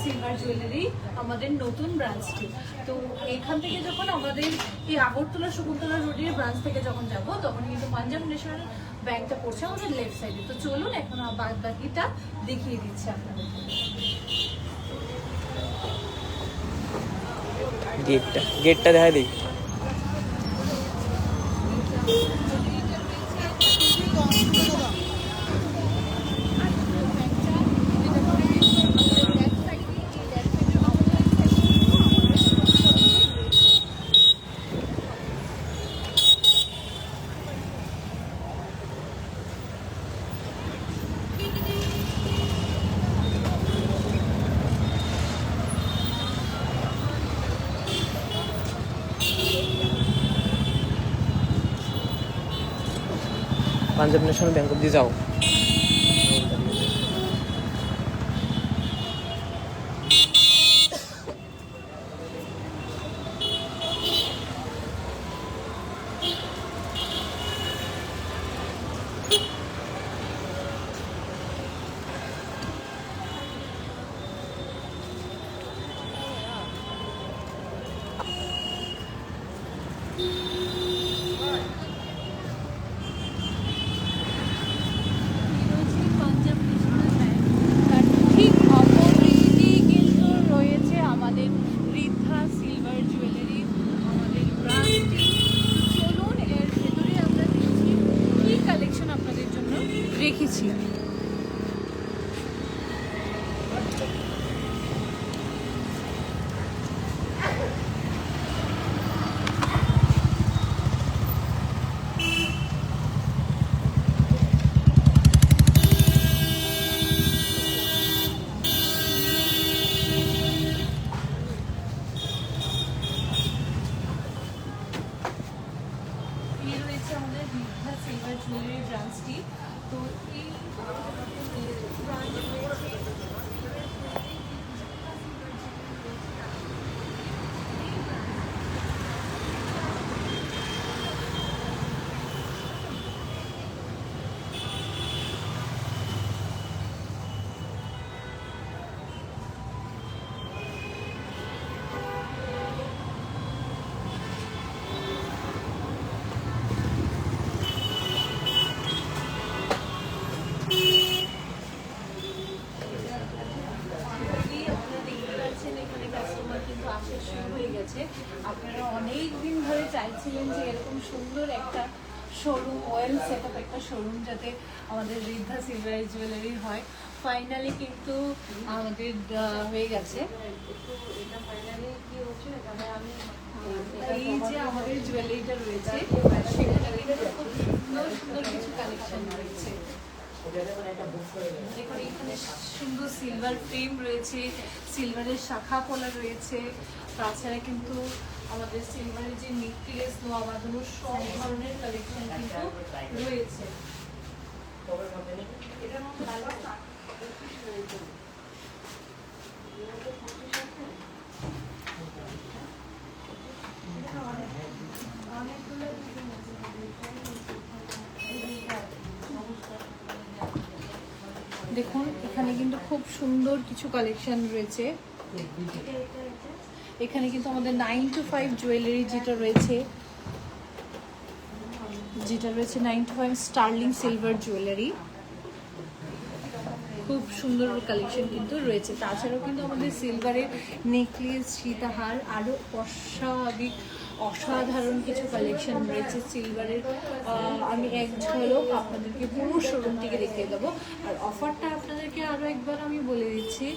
সিলভার জুয়েলারি, আমাদের নতুন ব্রাঞ্চটি। তো এখান থেকে যখন আমাদের এই আগরতলা শকুন্তলা রোডের ব্রাঞ্চ থেকে যখন যাব, তখন কিন্তু পাঞ্জাব ন্যাশনাল ব্যাংকটা পড়ছে আমাদের লেফট সাইডে। তো চলুন এখন বাদ বাকিটা দেখিয়ে দিচ্ছি আপনাদের। गेट দেখা দিই। পাঞ্জাব ন্যাশনাল ব্যাংক অব্দি যাও। সুন্দর একটা শোরুম, ওয়েল সেট আপ একটা শোরুম যাতে আমাদের ঋদ্ধা সিলভার জুয়েলারি হয়। ফাইনালি কিন্তু আমাদের হয়ে গেছে। এই যে আমাদের জুয়েলারিটা রয়েছে সেখানে কিন্তু খুব সুন্দর সুন্দর কিছু কালেকশন রয়েছে। দেখুন এখানে সুন্দর সিলভার ফ্রেম রয়েছে, সিলভারের শাখা পলা রয়েছে, তাছাড়া কিন্তু আমাদের সিলভারের যে নেকলেস নোয়া বাঁধানো সব ধরনের কালেকশন কিন্তু রয়েছে। এটার মধ্যে দেখুন এখানে কিন্তু খুব সুন্দর কিছু কালেকশন রয়েছে। এখানে কিন্তু আমাদের 9 to 5 জুয়েলারি যেটা রয়েছে 9 to 5 স্টার্লিং সিলভার জুয়েলারি, খুব সুন্দর কালেকশন কিন্তু রয়েছে। তাছাড়াও কিন্তু আমাদের সিলভারের নেকলেস, সীতাহার আরও অসাধারণ কিছু কালেকশন রয়েছে সিলভারের। আমি এক ঝলক আপনাদেরকে পুরো শোরুমটিকে দেখিয়ে দেবো। আর অফারটা আপনাদেরকে আরও একবার আমি বলে দিচ্ছি,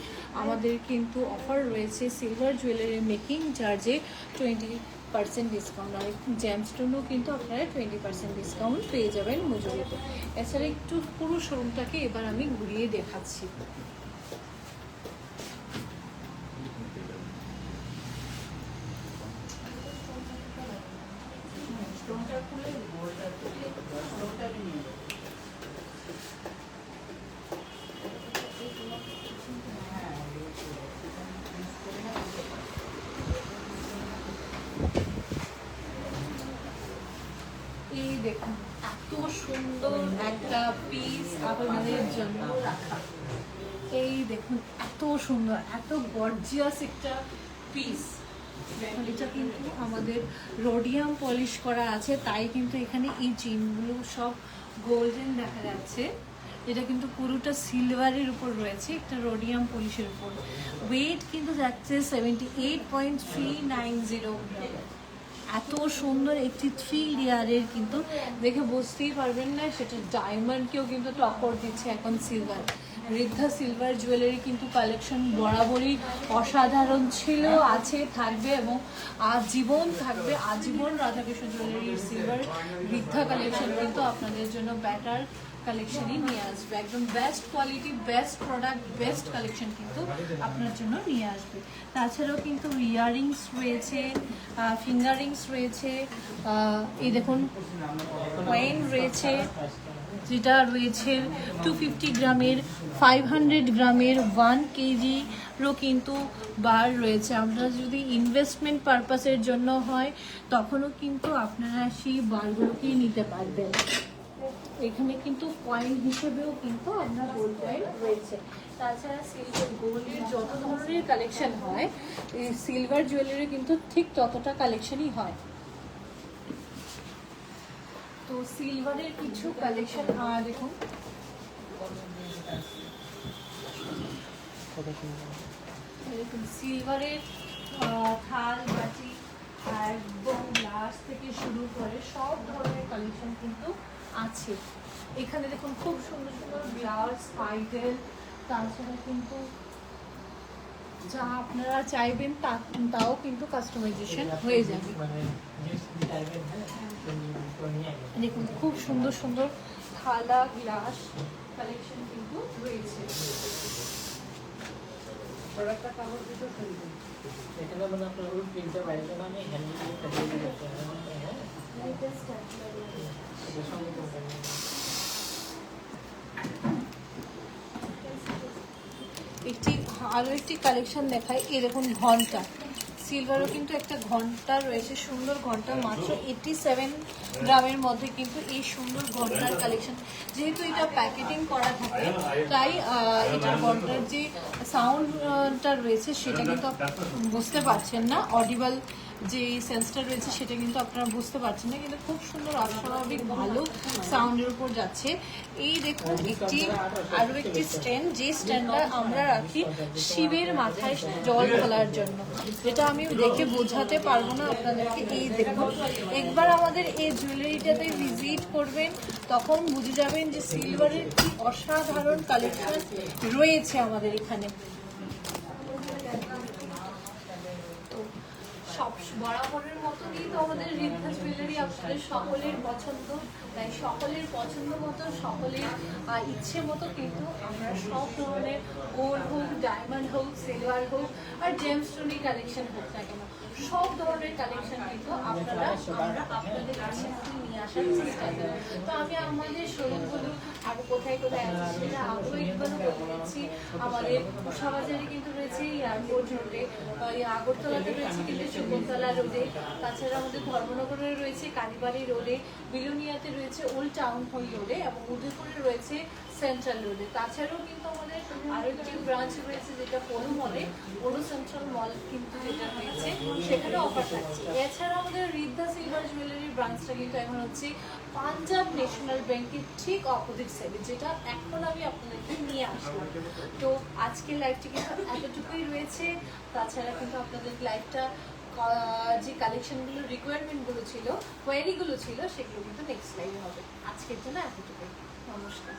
আমাদের কিন্তু অফার রয়েছে সিলভার জুয়েলারি মেকিং চার্জে 20% ডিসকাউন্ট, আর জ্যামস্টোনও কিন্তু আপনারা 20% ডিসকাউন্ট পেয়ে যাবেন মজুরিতে। এছাড়া একটু পুরো শোরুমটাকে এবার আমি ঘুরিয়ে দেখাচ্ছি। এই দেখুন এত সুন্দর একটা পিস আপনাদের জন্য রাখা। এই দেখুন এত সুন্দর, এত গর্জিয়াস একটা পিস। দেখুন এটা কিন্তু আমাদের রোডিয়াম পলিশ করা আছে, তাই কিন্তু এখানে এই চেনগুলো সব গোল্ডেন দেখা যাচ্ছে। এটা কিন্তু পুরোটা সিলভারের উপর রয়েছে, একটা রোডিয়াম পলিশের উপর। ওয়েট কিন্তু যাচ্ছে 78.390 গ্রাম। এত সুন্দর একটি 3 লেয়ারের কিন্তু দেখে বুঝতেই পারবেন না সেটা ডায়মন্ডকেও কিন্তু টক্কর দিচ্ছে এখন সিলভার। ঋদ্ধা সিলভার জুয়েলারি কিন্তু কালেকশন বরাবরই অসাধারণ ছিল, আছে, থাকবে এবং আজীবন থাকবে। আজীবন রাধাকৃষ্ণ জুয়েলারির সিলভার ঋদ্ধা কালেকশন কিন্তু আপনাদের জন্য বেটার কালেকশনই নিয়ে আসবে। একদম best quality, best product, best collection কিন্তু আপনার জন্য নিয়ে আসবে। তাছাড়াও কিন্তু ইয়াররিংস রয়েছে, ফিঙ্গার রিংস রয়েছে, এই দেখুন কয়েন রয়েছে, যেটা রয়েছে 250 গ্রামের, 500 গ্রামের, 1 কেজিরও কিন্তু বার রয়েছে। আপনারা যদি ইনভেস্টমেন্ট পারপাসের জন্য হয় তখনও কিন্তু আপনারা সেই বারগুলোকেই নিতে পারবেন। এখানে কিন্তু কয়েন হিসেবেও কিন্তু আপনার গোল্ড কয়েন রয়েছে। তাছাড়া সিলভার গোল্ডের যত ধরনের কালেকশন হয়, এই সিলভার জুয়েলারি কিন্তু ঠিক ততটা কালেকশনই হয়। তো সিলভারের কিছু কালেকশন দেখুন, দেখুন সিলভারের থাল বাটি একদম গ্লাস থেকে শুরু করে সব ধরনের কালেকশন কিন্তু আছে। এখানে দেখুন খুব সুন্দর সুন্দর গ্লাস, আইটেল, তাছাড়া কিন্তু যা আপনারা চাইবেন তাও কিন্তু কাস্টমাইজেশন হয়ে যাবে। দেখুন খুব সুন্দর সুন্দর থালা, গ্লাস কালেকশন কিন্তু রয়েছে। আরো একটি কালেকশন দেখাই। এই দেখুন ঘন্টা, সিলভারও কিন্তু একটা ঘন্টা রয়েছে, সুন্দর ঘন্টা, মাত্র 87 গ্রামের মধ্যে কিন্তু এই সুন্দর ঘন্টার কালেকশন। যেহেতু এটা প্যাকেটিং করা থাকে তাই এটার ঘন্টার যে সাউন্ডটা রয়েছে সেটা কিন্তু বুঝতে পারছেন না, অডিবল যে সেন্সটা রয়েছে সেটা কিন্তু আপনারা বুঝতে পারছেন না, কিন্তু খুব সুন্দর অস্বাভাবিক ভালো সাউন্ডের উপর যাচ্ছে। এই দেখুন আরো একটি স্ট্যান্ড, যে স্ট্যান্ডটা আমরা রাখি শিবের মাথায় জল ঢালার জন্য, যেটা আমি দেখে বোঝাতে পারবো না আপনাদেরকে। এই দেখুন, একবার আমাদের এই জুয়েলারিটাতে ভিজিট করবেন, তখন বুঝে যাবেন যে সিলভারের কি অসাধারণ কালেকশন রয়েছে আমাদের এখানে। সব বরাবরের মতনই তো আমাদের রিদ্ধা জুয়েলারি আপনাদের সকলের পছন্দ, তাই সকলের পছন্দ মতো সকলের ইচ্ছে মতো কিন্তু আমরা সব ধরনের গোল্ড হোক, ডায়মন্ড হোক, সিলভার হোক আর জেমস্টোনি কালেকশন হোক না কেন, সব ধরনের কালেকশন কিন্তু আমরা আপনাদের কাছে নিয়ে আসার চেষ্টা করি। তো আমি আমাদের শোরুমগুলো আগে কোথায় কোথায় আছে সেটা আরও একবার বলেছি। আমাদের উষাবাজারে কিন্তু রয়েছে এয়ারপোর্ট রোডে, আগরতলাতে রয়েছে কিন্তু শকুন্তলা রোডে, তাছাড়া আমাদের ধর্মনগরে রয়েছে কালীবাড়ি রোডে, বিলোনিয়াতে রয়েছে ওল্ড টাউন হল রোডে এবং উদয়পুরে রয়েছে সেন্ট্রাল রোডে। তাছাড়াও কিন্তু আমাদের আরও একটি ব্রাঞ্চ রয়েছে যেটা পৌর মলে, পৌর সেন্ট্রাল মল কিন্তু যেটা রয়েছে সেখানে অফার থাকছে। এছাড়া আমাদের রিদ্ধা সিলভার জুয়েলারি ব্রাঞ্চটা কিন্তু এখন হচ্ছে পাঞ্জাব ন্যাশনাল ব্যাংকের ঠিক অপোজিট সাইডে, যেটা এখন আমি আপনাদেরকে নিয়ে আসলাম। তো আজকের লাইভটি কিন্তু এতটুকুই রয়েছে। তাছাড়া কিন্তু আপনাদের লাইভটা যে কালেকশনগুলো রিকোয়ারমেন্টগুলো ছিল, কোয়ারিগুলো ছিল, সেগুলো কিন্তু নেক্সট লাইভে হবে। আজকের জন্য এতটুকুই, নমস্কার।